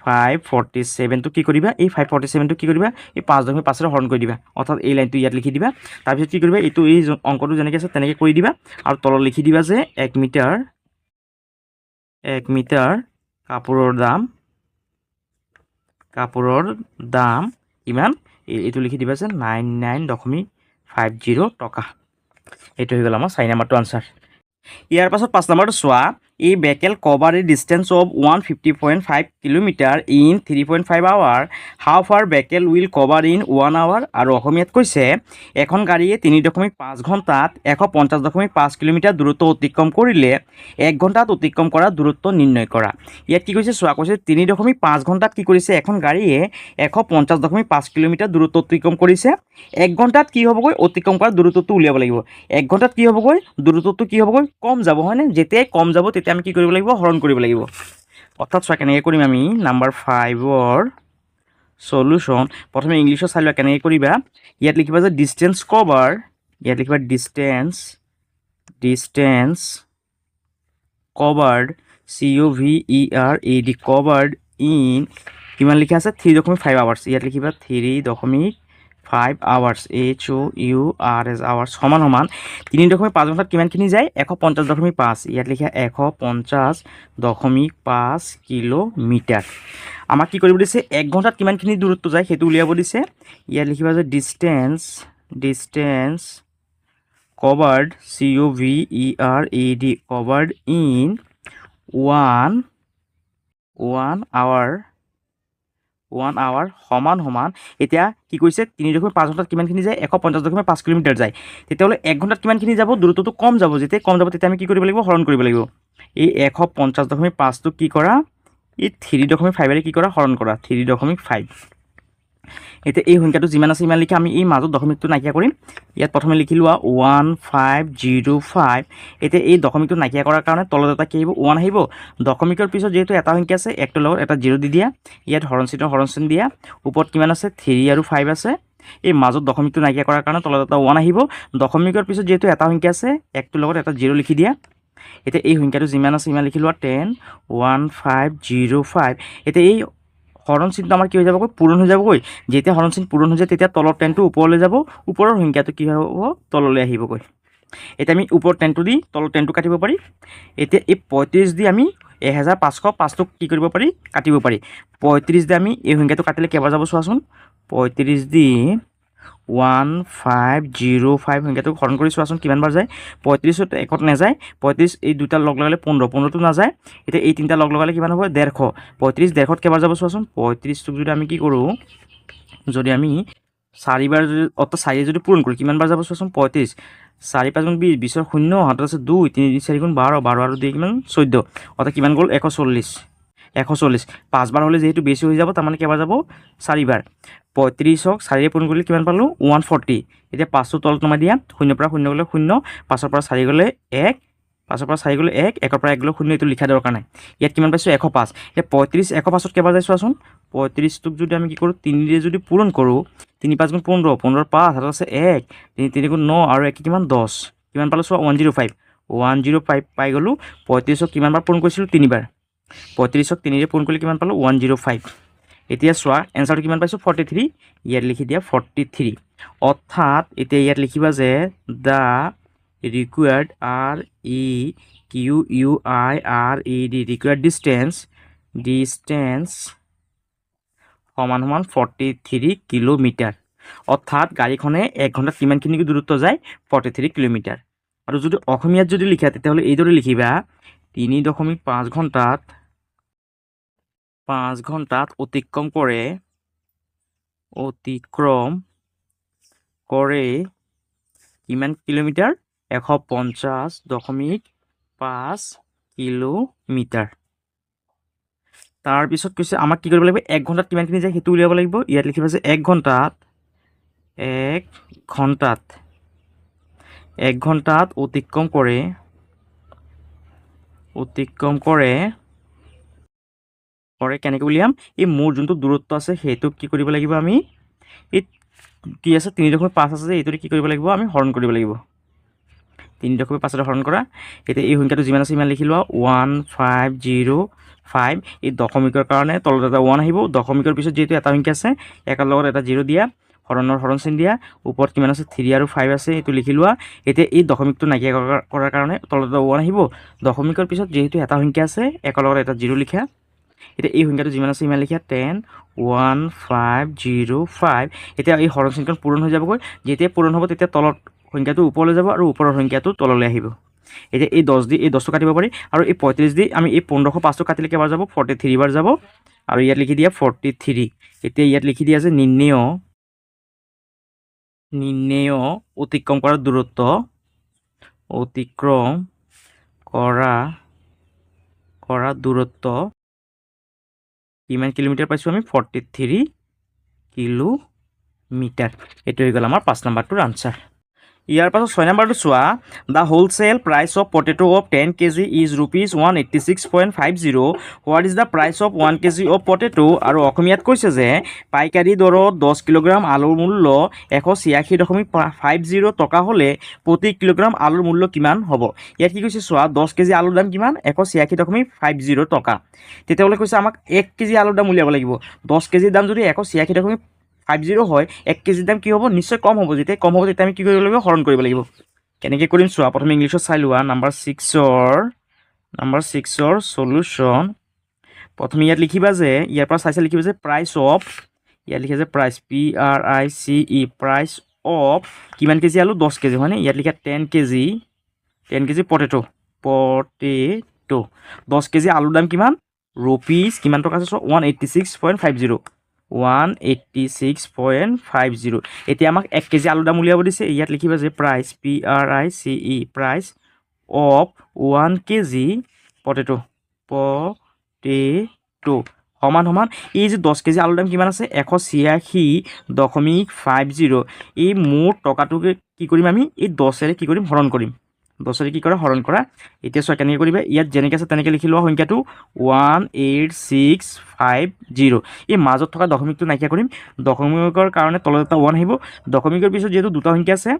547টো কি কৰিবা, এই 547টো কি কৰিবা, এই 5.5ৰে হৰণ কৰি দিবা, অৰ্থাৎ এই লাইনটো ইয়াত লিখি দিবা। তাৰপিছত কি কৰিবা, এইটো এই অংকটো যেনেকৈ আছে তেনেকৈ কৰি দিবা আৰু তলত লিখি দিবা যে 1 মিটাৰ কাপোৰৰ দাম কিমান, এইটো লিখি দিবা যে 99.50 টকা। এইটো হৈ গ'ল আমাৰ 4 নম্বৰটো আনচাৰ। ইয়াৰ পাছত 5 নম্বৰটো চোৱা, এই vehicle cover a distance of 150.5 kilometre in 3.5 hour, how far vehicle will cover in 1 hour. আৰু অসমীয়াত কৈছে এখন গাড়ীয়ে 3.5 ঘণ্টাত 150.5 কিলোমিটাৰ দূৰত্ব অতিক্ৰম কৰিলে 1 ঘণ্টাত অতিক্ৰম কৰা দূৰত্ব নিৰ্ণয় কৰা। ইয়াত কি কৈছে চোৱা, কৈছে 3.5 ঘণ্টাত কি কৰিছে এখন গাড়ীয়ে 150.5 কিলোমিটাৰ দূৰত্ব অতিক্ৰম কৰিছে, 1 ঘণ্টাত কি হ'বগৈ অতিক্ৰম কৰা দূৰত্বটো উলিয়াব লাগিব। 1 ঘণ্টাত কি হ'বগৈ দূৰত্বটো কি হ'বগৈ কম যাব, হয়নে? যেতিয়াই কম যাব তেতিয়া আমি কি কৰিব লাগিব, হৰণ কৰিব লাগিব। অৰ্থাৎ চোৱা কেনেকৈ কৰিম আমি, নাম্বাৰ 5ৰ সলিউশ্যন। প্ৰথমে ইংলিছত চাই লোৱা কেনেকৈ কৰিবা। ইয়াত লিখিবা যে ডিষ্টেঞ্চ কভাৰ, ইয়াত লিখিবা distance covered COVERAD covered in কিমান লিখা আছে 3.5 আৱাৰ্ছ। ইয়াত লিখিবা 3.5 আৱাৰ্ছ HOURS আৱাৰ্ছ সমান 3.5 ঘণ্টাত কিমানখিনি যায়, 150.5। ইয়াত লিখা 150.5 কিলোমিটাৰ। আমাক কি কৰিব দিছে, 1 ঘণ্টাত কিমানখিনি দূৰত্ব যায় সেইটো উলিয়াব দিছে। ইয়াত লিখিবা যে distance covered COVERAD covered in 1 hour সমান এতিয়া কি কৈছে 3.5 ঘণ্টাত কিমানখিনি যায়, 150.5 কিলোমিটাৰ যায়। তেতিয়াহ'লে 1 ঘণ্টাত কিমানখিনি যাব, দূৰত্বটো কম যাব, যেতিয়া কম যাব তেতিয়া আমি কি কৰিব লাগিব, হৰণ কৰিব লাগিব। এই 150.5টো কি কৰা, এই 3.5ৰে কি কৰা, হৰণ কৰা 3.5। এতিয়া এই সংখ্যাটো যিমান আছে ইমান লিখা, আমি এই মাজত দশমিকটো নাইকিয়া কৰিম। ইয়াত প্ৰথমে লিখি লোৱা 1505। এতিয়া এই দশমিকটো নাইকিয়া কৰাৰ কাৰণে তলত এটা কি আহিব, 1 আহিব। দশমিকৰ পিছত যিহেতু এটা সংখ্যা আছে, একটোৰ লগত এটা 0 দি দিয়া, ইয়াত হৰণ চিন দিয়া, ওপৰত কিমান আছে 3 আৰু 5 আছে। এই মাজত দশমিকটো নাইকিয়া কৰাৰ কাৰণে তলত এটা 1 আহিব। দশমিকৰ পিছত যিহেতু এটা সংখ্যা আছে, একটোৰ লগত এটা 0 লিখি দিয়া। এতিয়া এই সংখ্যাটো যিমান আছে ইমান লিখি লোৱা 101505। এতিয়া এই হৰণ চিনটো আমাৰ কি হৈ যাবগৈ, পূৰণ হৈ যাবগৈ। যেতিয়া হৰণ চিন পূৰণ হৈ যায় তেতিয়া তলৰ 10টো ওপৰলৈ যাব, ওপৰৰ সংখ্যাটো কি হ'ব, তললৈ আহিবগৈ। এতিয়া আমি ওপৰত 10টো দি তলৰ 10টো কাটিব পাৰি। এতিয়া এই 35 দি আমি 1505টোক কি কৰিব পাৰি, কাটিব পাৰি। 35 দি আমি এই সংখ্যাটো কাটিলে কেইবাৰ যাব চোৱাচোন, 35 দি 1505 সংখ্যাটোক হৰণ কৰি চোৱাচোন কিমানবাৰ যায়। 35ত একত নাযায়, 35 এই দুটা লগ লগালে 15টো নাযায়। এতিয়া এই তিনিটা লগ লগালে কিমান হ'ব, 150। 35 150ত কেইবাৰ যাব চোৱাচোন। 35টোক যদি আমি কি কৰোঁ, যদি আমি 4বাৰ যদি অৰ্থাৎ 4 যদি পূৰণ কৰোঁ কিমানবাৰ যাব চোৱাচোন। 35 4 5 গুণ 20, 20ৰ 0, হাতত আছে 2, 3 4 গুণ 12, 12 আৰু 2 কিমান 14, অৰ্থাৎ কিমান গ'ল 140। 5বাৰ হ'লে যিহেতু বেছি হৈ যাব, তাৰমানে কেইবাৰ যাব, 4বাৰ। 35ক 4ৰে পূৰণ কৰিলে কিমান পালোঁ, 140। এতিয়া 5টো তলত নমাই দিয়া, 0ৰ পৰা 0 গ'লে 0, 5ৰ পৰা 4 গ'লে 1, 5ৰ পৰা 4 গ'লে 1, 1ৰ পৰা 1 গ'লে 0, এইটো লিখা দৰকাৰ নাই। ইয়াত কিমান পাইছোঁ 105। এতিয়া 35 105ত কেইবাৰ যায় চোৱাচোন। 35টোক যদি আমি কি কৰোঁ, 3ৰে যদি পূৰণ কৰোঁ, 3 5 গুণ 15, 15ৰ 5, হাতত আছে 1, 3 3 গুণ 9 আৰু 1 কিমান 10, কিমান পালোঁ চোৱা 105 পাই গ'লোঁ। 35ক কিমানবাৰ পূৰণ কৰিছিলোঁ, 3বাৰ। 35ক 3ৰে পূৰণ কৰিলে কিমান পালোঁ 105। এতিয়া চোৱা এনচাৰটো কিমান পাইছোঁ 43, ইয়াত লিখি দিয়া 43। অৰ্থাৎ এতিয়া ইয়াত লিখিবা যে the required REQUIRED required distance সমান 43 কিলোমিটাৰ। অৰ্থাৎ গাড়ীখনে 1 ঘণ্টাত কিমানখিনি দূৰত্ব যায় 43 কিলোমিটাৰ। আৰু যদি অসমীয়াত যদি লিখা তেতিয়াহ'লে এইদৰে লিখিবা 3.5 ঘণ্টাত অতিক্ৰম কৰে কিমান কিলোমিটাৰ 150.5 কিলোমিটাৰ। তাৰপিছত কৈছে আমাক কি কৰিব লাগিব 1 ঘণ্টাত কিমানখিনি যায় সেইটো উলিয়াব লাগিব। ইয়াত লিখিবা যে 1 ঘণ্টাত অতিক্ৰম কৰে কেনেকৈ উলিয়াম, এই মোৰ যোনটো দূৰত্ব আছে সেইটোক কি কৰিব লাগিব আমি, এই কি আছে 3.5 আছে যে এইটোৰে কি কৰিব লাগিব আমি হৰণ কৰিব লাগিব। 3.5 হৰণ কৰা। এতিয়া এই সংখ্যাটো যিমান আছে ইমান লিখি লোৱা 1505। এই দশমিকৰ কাৰণে তলত এটা 1 আহিব। দশমিকৰ পিছত যিহেতু এটা সংখ্যা আছে একৰ লগত এটা 0 দিয়া, হৰণ চিন দিয়া, ওপৰত কিমান আছে 3 আৰু 5 আছে এইটো লিখি লোৱা। এতিয়া এই দশমিকটো নাইকিয়া কৰাৰ কাৰণে তলত এটা 1 আহিব। দশমিকৰ পিছত যিহেতু এটা সংখ্যা আছে একৰ লগত এটা 0 লিখা। এতিয়া এই সংখ্যাটো যিমান আছে ইমান লিখা 101505। এতিয়া এই হৰণ চিনখন পূৰণ হৈ যাবগৈ। যেতিয়া পূৰণ হ'ব তেতিয়া তলত সংখ্যাটো ওপৰলৈ যাব আৰু ওপৰৰ সংখ্যাটো তললৈ আহিব। এতিয়া এই 10 দি এই 10টো কাটিব পাৰি আৰু এই 35 দি আমি এই 1505টো কাটিলে কেইবাৰ যাব 43 বাৰ যাব। আৰু ইয়াত লিখি দিয়া 43। এতিয়া ইয়াত লিখি দিয়া যে নিৰ্ণেয় অতিক্ৰম কৰা দূৰত্ব কিমান কিলোমিটাৰ পাইছোঁ আমি 43 কিলোমিটাৰ। এইটো হৈ গ'ল আমাৰ 5 নম্বৰটোৰ আনচাৰ। ইয়াৰ পাছত 6 নম্বৰটো চোৱা the wholesale price of potato of 10 kg is ₹186.50। What is the price of 1 kg of potato. আৰু অসমীয়াত কৈছে যে পাইকাৰী দৰত 10 কিলোগ্ৰাম আলুৰ মূল্য 186.50 টকা হ'লে প্ৰতি কিলোগ্ৰাম আলুৰ মূল্য কিমান হ'ব। ইয়াত কি কৈছে চোৱা 10 কেজি আলুৰ দাম কিমান 186.50 টকা। তেতিয়াহ'লে কৈছে আমাক 1 কেজি আলুৰ দাম উলিয়াব লাগিব। 10 কেজিৰ দাম যদি 186.50 হয় 1 কেজিৰ দাম কি হ'ব নিশ্চয় কম হ'ব। যেতিয়া কম হ'ব তেতিয়া আমি কি কৰিব লাগিব হৰণ কৰিব লাগিব। কেনেকৈ কৰিম চোৱা প্ৰথমে ইংলিছত চাই লোৱা নাম্বাৰ 6ৰ সলিউশ্যন। প্ৰথমে ইয়াত লিখিবা যে ইয়াৰ পৰা চাই লিখিবা যে প্ৰাইচ অফ, ইয়াত লিখা যে প্ৰাইচ PRICE প্ৰাইচ অফ কিমান কেজি আলু 10 কেজি হয়নে। ইয়াত লিখা 10 কেজি পটেটো 10 কেজি আলুৰ দাম কিমান ৰুপিজ কিমান টকা আছে 186.50। এতিয়া আমাক 1 কেজি আলুৰ দাম উলিয়াব দিছে। ইয়াত লিখিবা যে price PRICE price of 1 KG potato সমান এই যে 10 কেজি আলুৰ দাম কিমান আছে 186.50। এই মুঠ টকাটোকে কি কৰিম আমি এই 10ৰে কি কৰিম হৰণ কৰিম। 10ৰে কি কৰা হৰণ কৰা। এতিয়া চোৱা কেনেকৈ কৰিবা ইয়াত যেনেকৈ আছে তেনেকৈ লিখি লোৱা সংখ্যাটো 18650। এই মাজত থকা দশমিকটো নাইকিয়া কৰিম। দশমিকৰ কাৰণে তলত এটা 1 আহিব। দশমিকৰ পিছত যিহেতু দুটা সংখ্যা আছে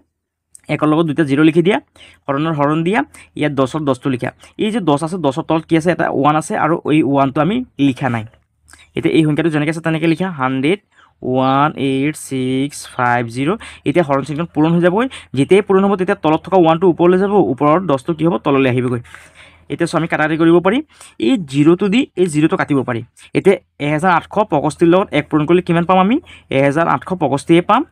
একৰ লগত দুটা 0 লিখি দিয়া, হৰণ দিয়া। ইয়াত 10ৰ 10টো লিখা। এই যে 10 আছে 10ৰ তলত কি আছে এটা 1 আছে আৰু এই 1টো আমি লিখা নাই। এতিয়া এই সংখ্যাটো যেনেকৈ আছে তেনেকৈ লিখা 18650। এতিয়া হৰণ চিনখন পূৰণ হৈ যাবগৈ। যেতিয়াই পূৰণ হ'ব তেতিয়া তলত থকা 1টো ওপৰলৈ যাব, ওপৰৰ 10টো কি হ'ব তললৈ আহিবগৈ। এতিয়া আমি কাটাকাটি কৰিব পাৰি। এই 0টো দি এই 0টো কাটিব পাৰি। এতিয়া 1865 লগত 1 পূৰণ কৰিলে কিমান পাম আমি 1865 পাম।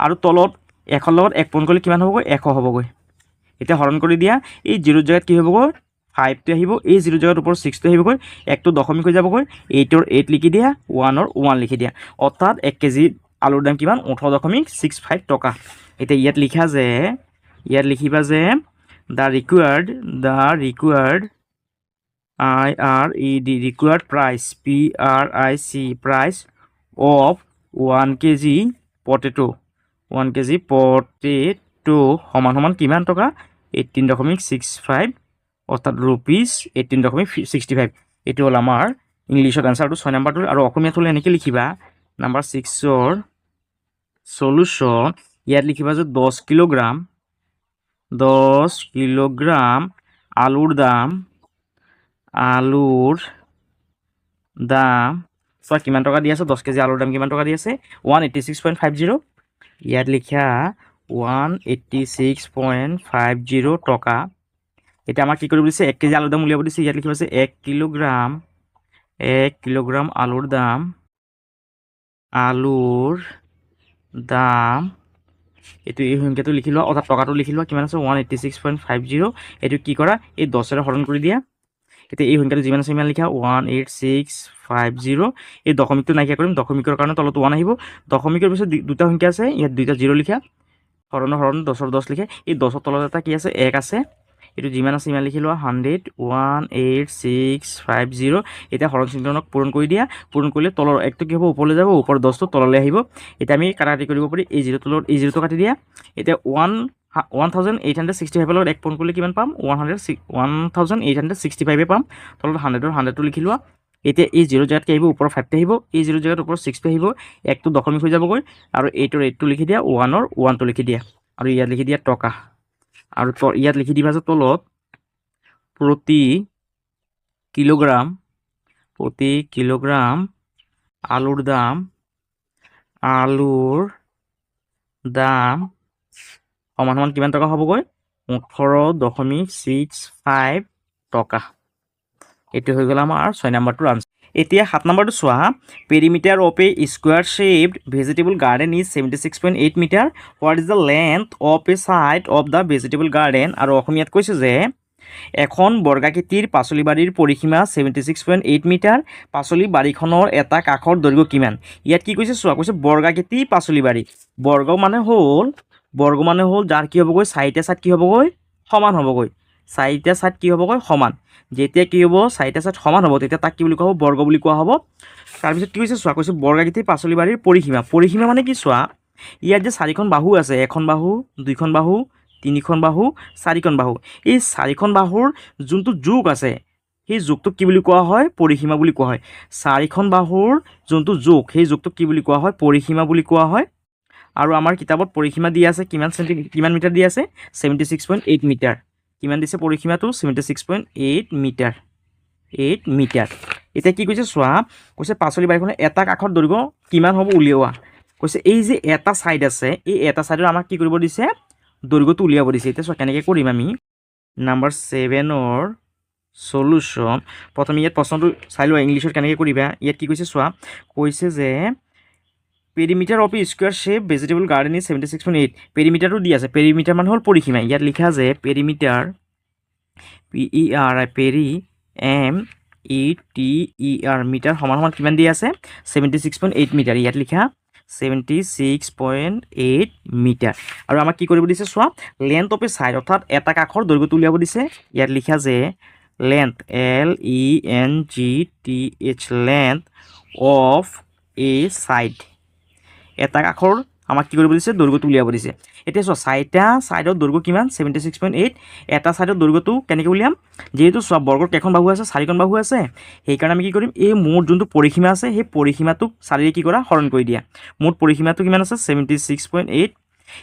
আৰু তলত 1ৰ লগত 1 পূৰণ কৰিলে কিমান হ'বগৈ 100 হ'বগৈ। এতিয়া হৰণ কৰি দিয়া এই 0ৰ জেগাত কি হ'বগৈ 5টো আহিব। এই 0ৰ জেগাত ওপৰত 6টো আহিবগৈ। 1টো দশমিক হৈ যাবগৈ। 8ৰ 8 লিখি দিয়া, 1ৰ 1 লিখি দিয়া। অৰ্থাৎ 1 কেজি আলুৰ দাম কিমান 18.65 টকা। এতিয়া ইয়াত লিখিবা যে the required required price PRIC price of 1 KG potato সমান কিমান টকা 18.65 অৰ্থাৎ ₹18.65। এইটো হ'ল আমাৰ ইংলিছত এনচাৰটো 6 নম্বৰটো। আৰু অসমীয়াত হ'লে এনেকৈ লিখিবা নাম্বাৰ 6ৰ সলিউশ্যন। ইয়াত লিখিবা যে 10 কিলোগ্ৰাম আলুৰ দাম চোৱা কিমান টকা দি আছে 10 কেজি আলুৰ দাম কিমান টকা দি আছে 186.50 ইয়াত লিখা 186.50 টকা এতিয়া আমাক কি কৰিব দিছে 1 কেজি আলুৰ দাম উলিয়াব দিছে ইয়াত লিখিব আছে 1 কিলোগ্ৰাম আলুৰ দাম এইটো এই সংখ্যাটো লিখি লোৱা অৰ্থাৎ টকাটো লিখি লোৱা কিমান আছে 186.50 এইটো কি কৰা এই 10 হৰণ কৰি দিয়া এতিয়া এই সংখ্যাটো যিমান আছে ইমান লিখা 18650 এই দশমিকটো নাইকিয়া কৰিম দশমিকৰ কাৰণে তলত 1 আহিব দশমিকৰ পিছত দুটা সংখ্যা আছে ইয়াত দুটা 0 লিখা হৰণ 10ৰ 10 লিখে এই 10ৰ তলত এটা কি আছে 1 আছে এইটো যিমান আছে ইমান লিখি লোৱা 18650 এতিয়া হৰণ চিহ্নক পূৰণ কৰি দিয়া পূৰণ কৰিলে তলৰ 1টো কি হ'ব ওপৰলৈ যাব ওপৰৰ 10টো তললৈ আহিব এতিয়া আমি কাটাকাটি কৰিব পাৰি এই 0টো লগত এই 0টো কাটি দিয়া এতিয়া 1865 লগত 1 পূৰণ কৰিলে কিমান পাম 1865 পাম তলত 100টো লিখি লোৱা এতিয়া এই 0 জেগাত কি আহিব ওপৰৰ 5টো আহিব এই 0 জেগাত ওপৰৰ 6টো আহিব 1টো দশমিক হৈ যাবগৈ আৰু 8টো লিখি দিয়া 1ৰ 1টো লিখি দিয়া আৰু ইয়াত লিখি দিয়া টকা আৰু ইয়াত লিখি দিবা যে তলত প্ৰতি কিলোগ্ৰাম আলুৰ দাম সমান কিমান টকা হ'বগৈ 18.65 টকা এইটো হৈ গ'ল আমাৰ 6 নম্বৰটোৰ আনসাৰ এতিয়া 7 নম্বৰটো চোৱা perimeter of a square shaped vegetable garden is 76.8 metre what is the length of a side of the vegetable garden আৰু অসমীয়াত কৈছে যে এখন বৰ্গাকৃতিৰ পাচলি বাৰীৰ পৰিসীমা 76.8 মিটাৰ পাচলি বাৰীখনৰ এটা কাষৰ দৈৰ্ঘ্য কিমান ইয়াত কি কৈছে চোৱা কৈছে বৰ্গাকৃতি পাচলি বাৰী বৰ্গ মানে হ'ল যাৰ কি হ'বগৈ 4টা ছাইড কি হ'বগৈ সমান হ'বগৈ 4টা ছাইড কি হ'বগৈ সমান যেতিয়া কি হ'ব 4টা ছাইড সমান হ'ব তেতিয়া তাক কি বুলি কোৱা হ'ব বৰ্গ বুলি কোৱা হ'ব তাৰপিছত কি কৈছে চোৱা কৈছে বৰ্গাকৃতি পাচলি বাৰীৰ পৰিসীমা মানে কি চোৱা ইয়াত যে 4খন বাহু আছে এখন বাহু দুইখন বাহু তিনিখন বাহু 4খন বাহু এই 4খন বাহুৰ যোনটো যোগ আছে সেই যোগটোক কি বুলি কোৱা হয় পৰিসীমা বুলি কোৱা হয় 4খন বাহুৰ যোনটো যোগ সেই যোগটোক কি বুলি কোৱা হয় পৰিসীমা বুলি কোৱা হয় আৰু আমাৰ কিতাপত পৰিসীমা দিয়া আছে কিমান মিটাৰ দিয়া আছে 76.8 মিটাৰ কিমান দিছে পৰিসীমাটো 76.8 মিটাৰ এতিয়া কি কৈছে চোৱা কৈছে পাচলি বাৰীখনৰ এটা কাষৰ দৈৰ্ঘ্য কিমান হ'ব উলিওৱা কৈছে এই যে এটা সাইড আছে এই এটা সাইডৰ আমাক কি কৰিব দিছে দৈৰ্ঘ্যটো উলিয়াব দিছে এতিয়া চোৱা কেনেকৈ কৰিম আমি নাম্বাৰ 7ৰ সলিউশন প্ৰথমে ইয়াত প্ৰশ্নটো চাই লোৱা ইংলিছত কেনেকৈ কৰিবা ইয়াত কি কৈছে চোৱা কৈছে যে perimeter of square shape vegetable garden is 76.8 পেৰিমিটাৰটো দি আছে পেৰিমিটাৰ মানে হ'ল পৰিসীমা ইয়াত লিখা যে পেৰিমিটাৰ PER মিটাৰ সমান কিমান দি আছে 76.8 মিটাৰ ইয়াত লিখা 76.8 মিটাৰ আৰু আমাক কি কৰিব দিছে চোৱা লেন্থ অফ এ সাইড অৰ্থাৎ এটা কাষৰ দৈৰ্ঘ্যটো উলিয়াব দিছে ইয়াত লিখা যে length LENGTH length of a side এটা কাষৰ আমাক কি কৰিব দিছে দৈৰ্ঘ্যটো উলিয়াব দিছে এতিয়া চোৱা 4টা সাইডৰ দৈৰ্ঘ্য কিমান 76.8 এটা সাইডৰ দৈৰ্ঘ্যটো কেনেকৈ উলিয়াম যেহেতু চোৱা বৰ্গৰ কেইখন বাহু আছে 4খন বাহু আছে সেইকাৰণে আমি কি কৰিম এই মুঠ যোনটো পৰিসীমা আছে সেই পৰিসীমাটোক 4ৰে কি কৰা হৰণ কৰি দিয়া মুঠ পৰিসীমাটো কিমান আছে 76.8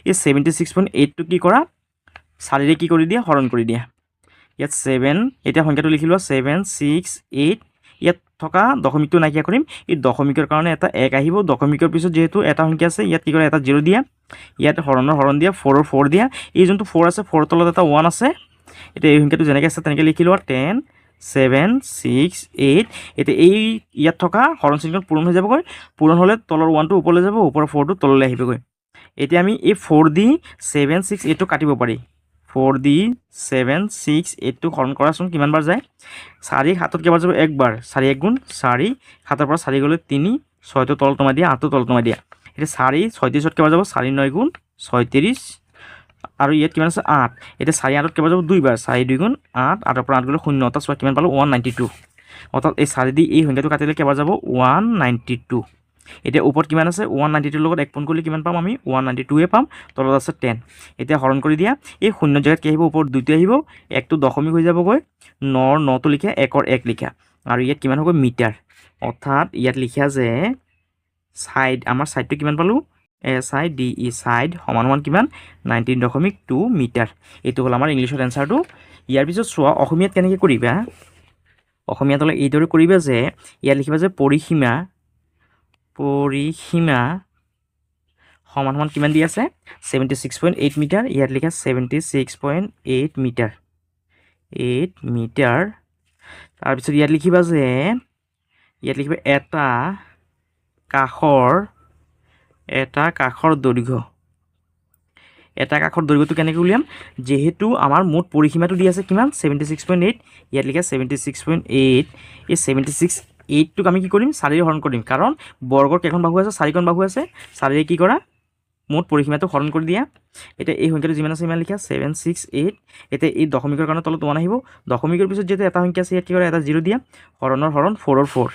এই 76.8টো কি কৰা 4ৰে কি কৰি দিয়া হৰণ কৰি দিয়া ইয়াত 7 এতিয়া সংখ্যাটো লিখি লোৱা 768 ইয়াত থকা দশমিকটো নাইকিয়া কৰিম এই দশমিকৰ কাৰণে এটা 1 আহিব দশমিকৰ পিছত যেহেতু এটা সংখ্যা আছে ইয়াত কি কৰা এটা 0 দিয়া ইয়াত হৰণ দিয়া 4ৰ 4 দিয়া এই যোনটো 4 আছে 4ৰ তলত এটা 1 আছে এতিয়া এই সংখ্যাটো যেনেকৈ আছে তেনেকৈ লিখি লোৱা 10 7 6 8 এতিয়া এই ইয়াত থকা হৰণ চিহ্ন পূৰণ হৈ যাবগৈ পূৰণ হ'লে তলৰ 1টো ওপৰলৈ যাব ওপৰৰ 4টো তললৈ আহিবগৈ এতিয়া আমি এই 4 দি 7 6 8টো কাটিব পাৰি 4 দি 7 6 8টো হৰণ কৰাচোন কিমান বাৰ যায় 4 7ত কেইবাৰ যাব একবাৰ 4 1 গুণ 4 7ৰ পৰা 4 গ'লে 3 6টো তলত নমাই দিয়া 8টো তলত নমাই দিয়া এতিয়া 4 36ত কেইবাৰ যাব 4 9 গুণ 36 আৰু ইয়াত কিমান আছে 8 এতিয়া 4 8ত কেইবাৰ যাব দুইবাৰ 4 2 গুণ 8 8ৰ পৰা 8 গ'লে 0 অৰ্থাৎ চোৱা কিমান পালোঁ 192 অৰ্থাৎ এই 4 দি এই সংখ্যাটো কাটিলে কেইবাৰ যাব 192 এতিয়া ওপৰত কিমান আছে 192 লগত 1 পূৰণ কৰিলে কিমান পাম আমি 192 পাম তলত আছে 10 এতিয়া হৰণ কৰি দিয়া এই 0 জেগাত কি আহিব ওপৰত 2টো আহিব 1টো দশমিক হৈ যাবগৈ 9টো লিখা 1ৰ 1 লিখা আৰু ইয়াত কিমান হ'ব মিটাৰ অৰ্থাৎ ইয়াত লিখা যে সাইড আমাৰ সাইডটো কিমান পালোঁ SIDE সাইড সমান কিমান 19.2 মিটাৰ এইটো হ'ল আমাৰ ইংলিছত এনসাৰটো ইয়াৰ পিছত চোৱা অসমীয়াত কেনেকৈ কৰিবা অসমীয়াত হ'লে এইদৰে কৰিবা যে ইয়াত লিখিবা যে পৰিসীমা সমান কিমান দি আছে 76.8 মিটাৰ ইয়াত লিখা 76.8 মিটাৰ তাৰপিছত ইয়াত লিখিবা যে এটা কাষৰ দৈৰ্ঘ্য দৈৰ্ঘ্যটো কেনেকৈ উলিয়াম যেহেতু আমাৰ মুঠ পৰিসীমাটো দি আছে কিমান 76.8 ইয়াত লিখা 76.8 এই 76.8টোক আমি কি কৰিম 4ৰে হৰণ কৰিম কাৰণ বৰ্গৰ কেইখন বাহু আছে 4খন বাহু আছে 4ৰে কি কৰা মুঠ পৰিসীমাটো হৰণ কৰি দিয়া এতিয়া এই সংখ্যাটো যিমান আছে ইমান লিখা 768 এতিয়া এই দশমিকৰ কাৰণে তলত 1 আহিব দশমিকৰ পিছত যেটো এটা সংখ্যা আছে ইয়াত কি কৰা এটা 0 দিয়া হৰণৰ হৰণ 4 ৰ 4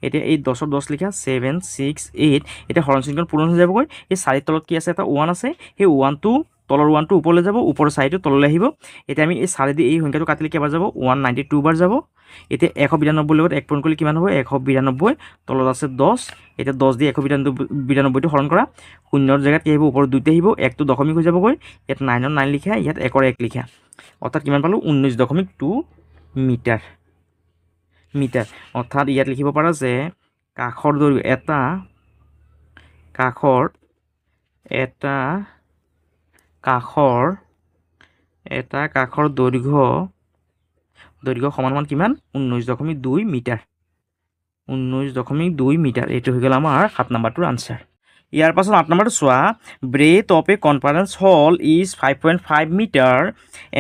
এতিয়া এই 10 ৰ 10 লিখা 768 এতিয়া হৰণ চিহ্ন পূৰণ হৈ যাবগৈ এই 4 তলত কি আছে এটা 1 আছে সেই 1টো তলৰ 1টো ওপৰলৈ যাব ওপৰৰ 4টো তললৈ আহিব এতিয়া আমি এই 4 দি এই সংখ্যাটো কাটিলে কেইবাৰ যাব 192 বাৰ যাব এতিয়া 192 লগত 1 পূৰণ কৰিলে কিমান হ'ব 192 তলত আছে 10 এতিয়া 10 দি 192 টো হৰণ কৰা শূন্যৰ জেগাত কি আহিব ওপৰত 2 আহিব 1 টো দশমিক হৈ যাবগৈ ইয়াত 9 ৰ 9 লিখা ইয়াত 1 ৰ 1 লিখা অৰ্থাৎ কিমান পালো 19.2 মিটাৰ অৰ্থাৎ ইয়াত লিখিব পাৰা যে কাষৰ দৈৰ্ঘ্য এটা কাষৰ দৈৰ্ঘ্য সমান কিমান 19.2 মিটাৰ এইটো হৈ গ'ল আমাৰ 7 নম্বৰটোৰ আনসাৰ ইয়াৰ পাছত 8 নম্বৰটো চোৱা breadth of a conference hall is 5.5 meter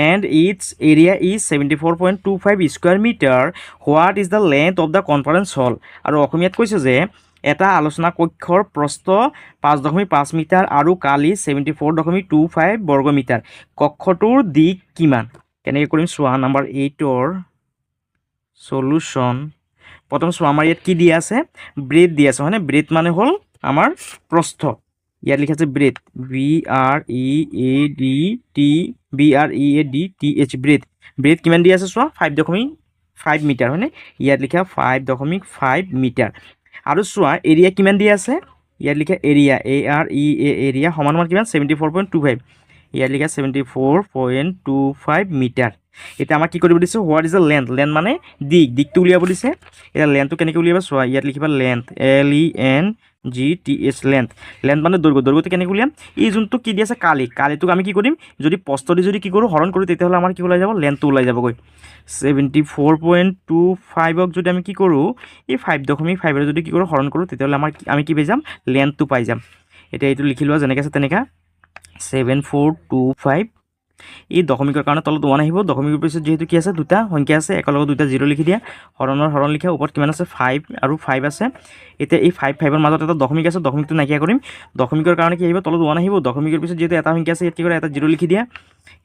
and its area is 74.25 square meter what is the length of the conference hall আৰু অসমীয়াত কৈছে যে এটা আলোচনা কক্ষৰ প্ৰস্থ 5.5 মিটাৰ আৰু কালি 74.25 বৰ্গ মিটাৰ কক্ষটোৰ দিক কিমান কেনেকৈ কৰিম চোৱা নম্বৰ 8 ৰ সলিউশন প্ৰথম চোৱা আমাৰ ইয়াত কি দিয়া আছে ব্ৰেড দিয়া আছে হয়নে ব্ৰেড মানে হ'ল আমাৰ প্ৰস্থ ইয়াত লিখা আছে ব্ৰেড BREADTH ব্ৰেড কিমান দিয়া আছে চোৱা 5.5 মিটাৰ হয়নে ইয়াত লিখা 5.5 মিটাৰ আৰু চোৱা এৰিয়া কিমান দিয়া আছে ইয়াত লিখা এৰিয়া এৰিয়া সমান কিমান 74.25 ইয়াত লিখা 74.25 মিটাৰ এটা আমাক কি কৰিব দিছে হোৱাট ইজ দ্য লেন্থ মানে দিকটো উলিয়াব দিছে এটা লেন্থটো কেনেকৈ উলিয়াবা চোৱা ইয়াত লিখিবা লেন্থ LENGTH লেন্থ মানে দৈৰ্ঘ্যটো কেনেকৈ উলিয়াম এই যোনটো কি দি আছে কালিটোক আমি কি কৰিম যদি প্ৰস্থ দি যদি কি কৰোঁ হৰণ কৰোঁ তেতিয়াহ'লে আমাৰ কি ওলাই যাব লেন্থটো ওলাই যাবগৈ 74.25 ক যদি আমি কি কৰোঁ এই 5.5 যদি কি কৰোঁ হৰণ কৰোঁ তেতিয়াহ'লে আমি কি পাই যাম লেন্থটো পাই যাম এতিয়া এইটো লিখি লোৱা যেনেকৈ আছে তেনেকৈ 7425 এই দশমিকৰ কাৰণে তলত 1 আহিব দশমিকৰ পিছত যেহেতু কি আছে দুটা সংখ্যা আছে একেলগে দুটা 0 লিখি দিয়া হৰণ লিখা ওপৰত কিমান আছে 5 আৰু 5 আছে এতিয়া এই 5 ৰ মাজত এটা দশমিক আছে দশমিকটো নাইকিয়া কৰিম দশমিকৰ কাৰণে কি আহিব তলত 1 আহিব দশমিকৰ পিছত যেহেতু এটা সংখ্যা আছে ইয়াত কি কৰে এটা 0 লিখি দিয়া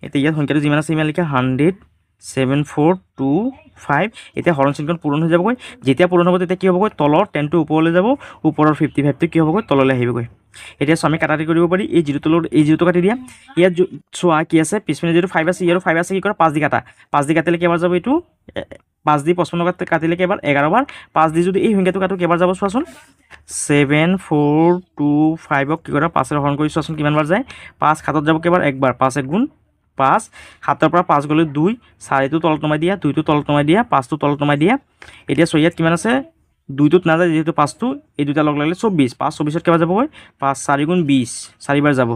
এতিয়া ইয়াত সংখ্যাটো যিমান আছে ইমান লিখা 100.7425 এতিয়া হৰণ চিহ্ন পূৰণ হৈ যাবগৈ যেতিয়া পূৰণ হ'ব তেতিয়া কি হ'বগৈ তলৰ 10 টো ওপৰলৈ যাব ওপৰৰ 55 টো কি হ'বগৈ তললৈ আহিবগৈ এতিয়া আমি কাটাকাটি কৰিব পাৰি এই 0 তলৰ এই 0 টো কাটি দিয়া ইয়াত চোৱা কি আছে পিছপিনে যেটো 5 আছে ইয়াৰো 5 আছে কি কৰা 5 দি কাটা 5 দি কাটিলে কেইবাৰ যাব এইটো 5 দি 55 কাটিলে কেইবাৰ 11 বাৰ 5 দি যদি এই সংখ্যাটো কাটো কেইবাৰ যাব চোৱাচোন 7425 ক কি কৰা 5 ৰ হৰণ কৰি চোৱাচোন কিমান বাৰ যায় 5 খাতত যাব কেইবাৰ একবাৰ 5 1 গুণ 5 7 পৰা 5 গ'লে 2 4 টো তলত নমাই দিয়া 2 টো তলত নমাই দিয়া 5 টো তলত নমাই দিয়া এতিয়া ইয়াত কিমান আছে 2 টোত নাযায় যেহেতু 5 টো এই দুটা লগ লাগিলে 24 5 24 ত কেইবাৰ যাবগৈ 5 4 গুণ 20 4 বাৰ যাব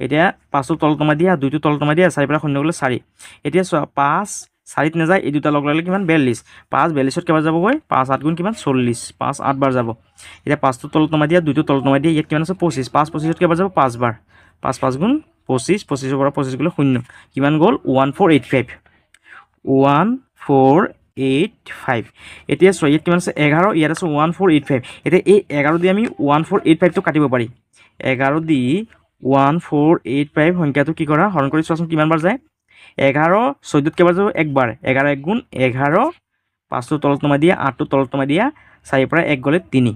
এতিয়া 5 টো তলত নমাই দিয়া 2 টো তলত নমাই দিয়া 4 পৰা শূন্য গ'লে 4 এতিয়া চোৱা 5 4 ত নাযায় এই দুটা লগ লাগিলে কিমান 42 5 42 ত কেইবাৰ যাবগৈ 5 8 গুণ কিমান 40 5 8 বাৰ যাব এতিয়া 5 টো তলত নমাই দিয়া 2 টো তলত নমাই দিয়া ইয়াত কিমান আছে 25 5 25 ত কেইবাৰ যাব 5 বাৰ 5 5 গুণ 25 25 পৰা 25 গ'লে শূন্য কিমান গ'ল 1485 এতিয়া চোৱা ইয়াত কিমান আছে 11 ইয়াত আছে 1485 এতিয়া এই 11 দি আমি 1485 টো কাটিব পাৰি 11 দি 1485 সংখ্যাটো কি কৰা হৰণ কৰি চোৱাচোন কিমান বাৰ যায় 11 14 ত কেইবাৰ যাব একবাৰ 11 1 গুণ 11 5 টো তলত নমাই দিয়া 8 টো তলত নমাই দিয়া 4 পৰা 1 গ'লে 3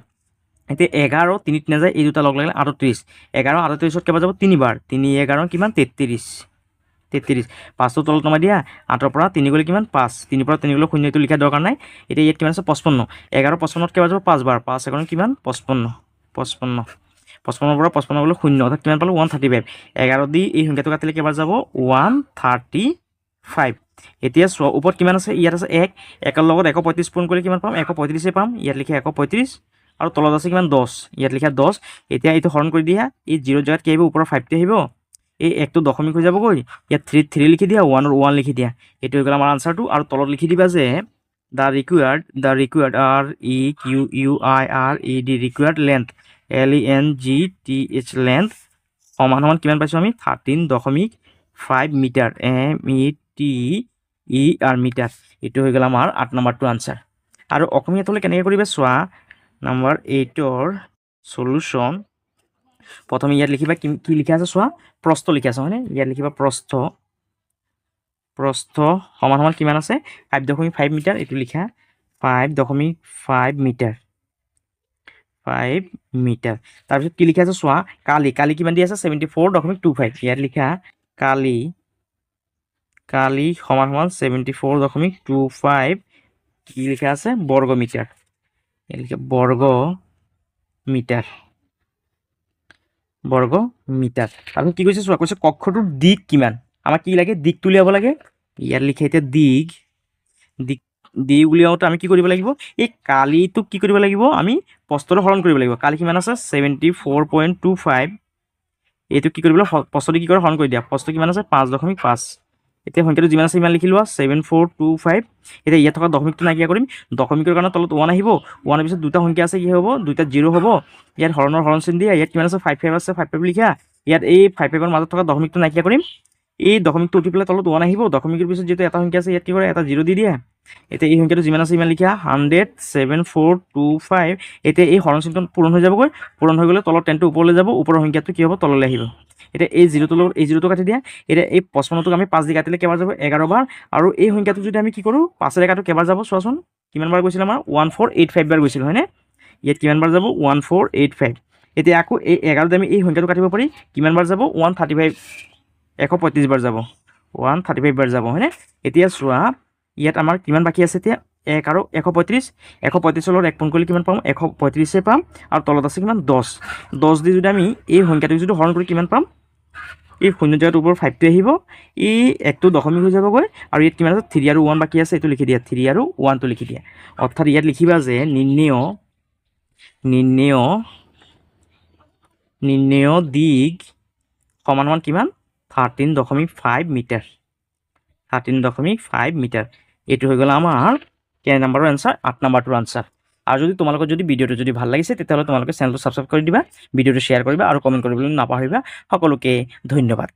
এতিয়া 11 3 ত নাযায় এই দুটা লগ লাগিলে 38 11 38 ত কেইবাৰ যাব 3 বাৰ 3 11 কিমান 33 5 টো তলত নমাই দিয়া 8 পৰা 3 গ'লে কিমান 5 3 পৰা 3 গ'লে শূন্য এইটো লিখা দৰকাৰ নাই এতিয়া ইয়াত কিমান আছে 55 11 55 ত কেইবাৰ যাব 5 বাৰ 5 1 কিমান 55 পৰা 55 গ'লে শূন্য অৰ্থাৎ কিমান পালো 135 11 দি এই সংখ্যাটো কাটিলে কেইবাৰ যাব 135 এতিয়া চোৱা ওপৰত কিমান আছে, ইয়াত আছে 1, 1ৰ লগত 135 পূৰণ কৰিলে কিমান পাম, 135 পাম। ইয়াত লিখা 135 আৰু তলত আছে কিমান 10, ইয়াত লিখা 10। এতিয়া এইটো হৰণ কৰি দিয়া, এই 0 জেগাত কি আহিব, ওপৰৰ 5টো আহিব, এই 1টো দশমিক হৈ যাবগৈ, ইয়াত 3 লিখি দিয়া, 1ৰ 1 লিখি দিয়া। এইটো হৈ গ'ল আমাৰ আনচাৰটো। আৰু তলত লিখি দিবা যে the required required length LENGTH length সমান কিমান পাইছোঁ আমি 13.5 মিটাৰ METER মিটাৰ। এইটো হৈ গ'ল আমাৰ 8 নম্বৰটো আনচাৰ। আৰু অসমীয়াত হ'লে কেনেকৈ কৰিবা চোৱা, নম্বৰ 8ৰ সলিউশ্যন। প্ৰথমে ইয়াত লিখিবা কি লিখা আছে চোৱা, প্ৰস্থ লিখা আছে হয়নে, ইয়াত লিখিবা প্ৰস্থ সমান কিমান আছে 5.5 মিটাৰ। এইটো লিখা 5.5 মিটাৰ, 5 মিটাৰ। তাৰপিছত কি লিখা আছে চোৱা, কালি কিমান দি আছে 74.25। ইয়াত লিখা কালি সমান 74.25 কি লিখা আছে বৰ্গ মিটাৰ। ইয়াত লিখা বৰ্গ মিটাৰ। তাৰপিছত কি কৈছে চোৱা, কৈছে কক্ষটোৰ দিক কিমান, আমাক কি লাগে দিকটো উলিয়াব লাগে। ইয়াত লিখা এতিয়া দিক উলিয়াওঁতে আমি কি কৰিব লাগিব, এই কালিটোক কি কৰিব লাগিব, আমি প্ৰস্থটো হৰণ কৰিব লাগিব। কালি কিমান আছে 74.25, এইটো কি কৰিব লাগিব, প্ৰস্থটো কি কৰে হৰণ কৰি দিয়া, প্ৰস্থ কিমান আছে 5.5। এতিয়া সংখ্যাটো যিমান আছে ইমান লিখি লোৱা 7425। এতিয়া ইয়াত থকা দশমিকটো নাইকিয়া কৰিম, দশমিকৰ কাৰণে তলত 1 আহিব, 1ৰ পিছত দুটা সংখ্যা আছে, কি হ'ব, দুটা 0 হ'ব। ইয়াত হৰণ চিন দিয়া, ইয়াত কিমান আছে 55 আছে, 55 লিখা। ইয়াত এই 55ৰ মাজত থকা দশমিকটো নাইকিয়া কৰিম, এই দশমিকটো উঠি পেলাই তলত 1 আহিব, দশমিকৰ পিছত যিহেতু এটা সংখ্যা আছে ইয়াত কি কৰে এটা 0 দি দিয়া। এতিয়া এই সংখ্যাটো যিমান আছে ইমান লিখা 100.7425। এতিয়া এই হৰণ চিনটো পূৰণ হৈ যাবগৈ, পূৰণ হৈ গ'লে তলত 10টো ওপৰলৈ যাব, ওপৰৰ সংখ্যাটো কি হ'ব তললৈ আহিব। এতিয়া এই 0টোৰ লগত এই 0টো কাটি দিয়া। এতিয়া এই 55টোক আমি 5 দি কাটিলে কেইবাৰ যাব 11 বাৰ। আৰু এই সংখ্যাটো যদি আমি কি কৰোঁ 5ৰে কাটো কেইবাৰ যাব চোৱাচোন, কিমান বাৰ গৈছিল আমাৰ 1485 বাৰ গৈছিল হয়নে। ইয়াত কিমান বাৰ যাব 1485। এতিয়া আকৌ এই 11 আমি এই সংখ্যাটো কাটিব পাৰি, কিমান বাৰ যাব 135, 135 বাৰ যাব, 135 বাৰ যাব হয়নে। এতিয়া চোৱা ইয়াত আমাৰ কিমান বাকী আছে, এতিয়া 1 আৰু 135, 135ৰ লগত 1 পূৰণ কৰিলে কিমান পাম 135 পাম। আৰু তলত আছে কিমান 10 দি যদি আমি এই সংখ্যাটোক যদি হৰণ কৰি কিমান পাম, এই 0 জেগাত ওপৰত 5টো আহিব, এই 1টো দশমিক হৈ যাবগৈ। আৰু ইয়াত কিমান আছে 3 আৰু 1 বাকী আছে, এইটো লিখি দিয়া 3 আৰু 1টো লিখি দিয়া। অৰ্থাৎ ইয়াত লিখিবা যে নিৰ্ণেয় দিক সমান কিমান 13.5 মিটাৰ, 13.5 মিটাৰ। এইটো হৈ গ'ল আমাৰ কেই নম্বৰৰ এনচাৰ, 8 নম্বৰটোৰ আনচাৰ। আৰু যদি তোমালোকৰ যদি ভিডিঅ'টো যদি ভাল লাগিছে তেতিয়াহ'লে তোমালোকে চেনেলটো ছাবস্ক্ৰাইব কৰি দিবা, ভিডিঅ'টো শ্বেয়াৰ কৰিবা আৰু কমেণ্ট কৰিবলৈ নাপাহৰিবা। সকলোকে ধন্যবাদ।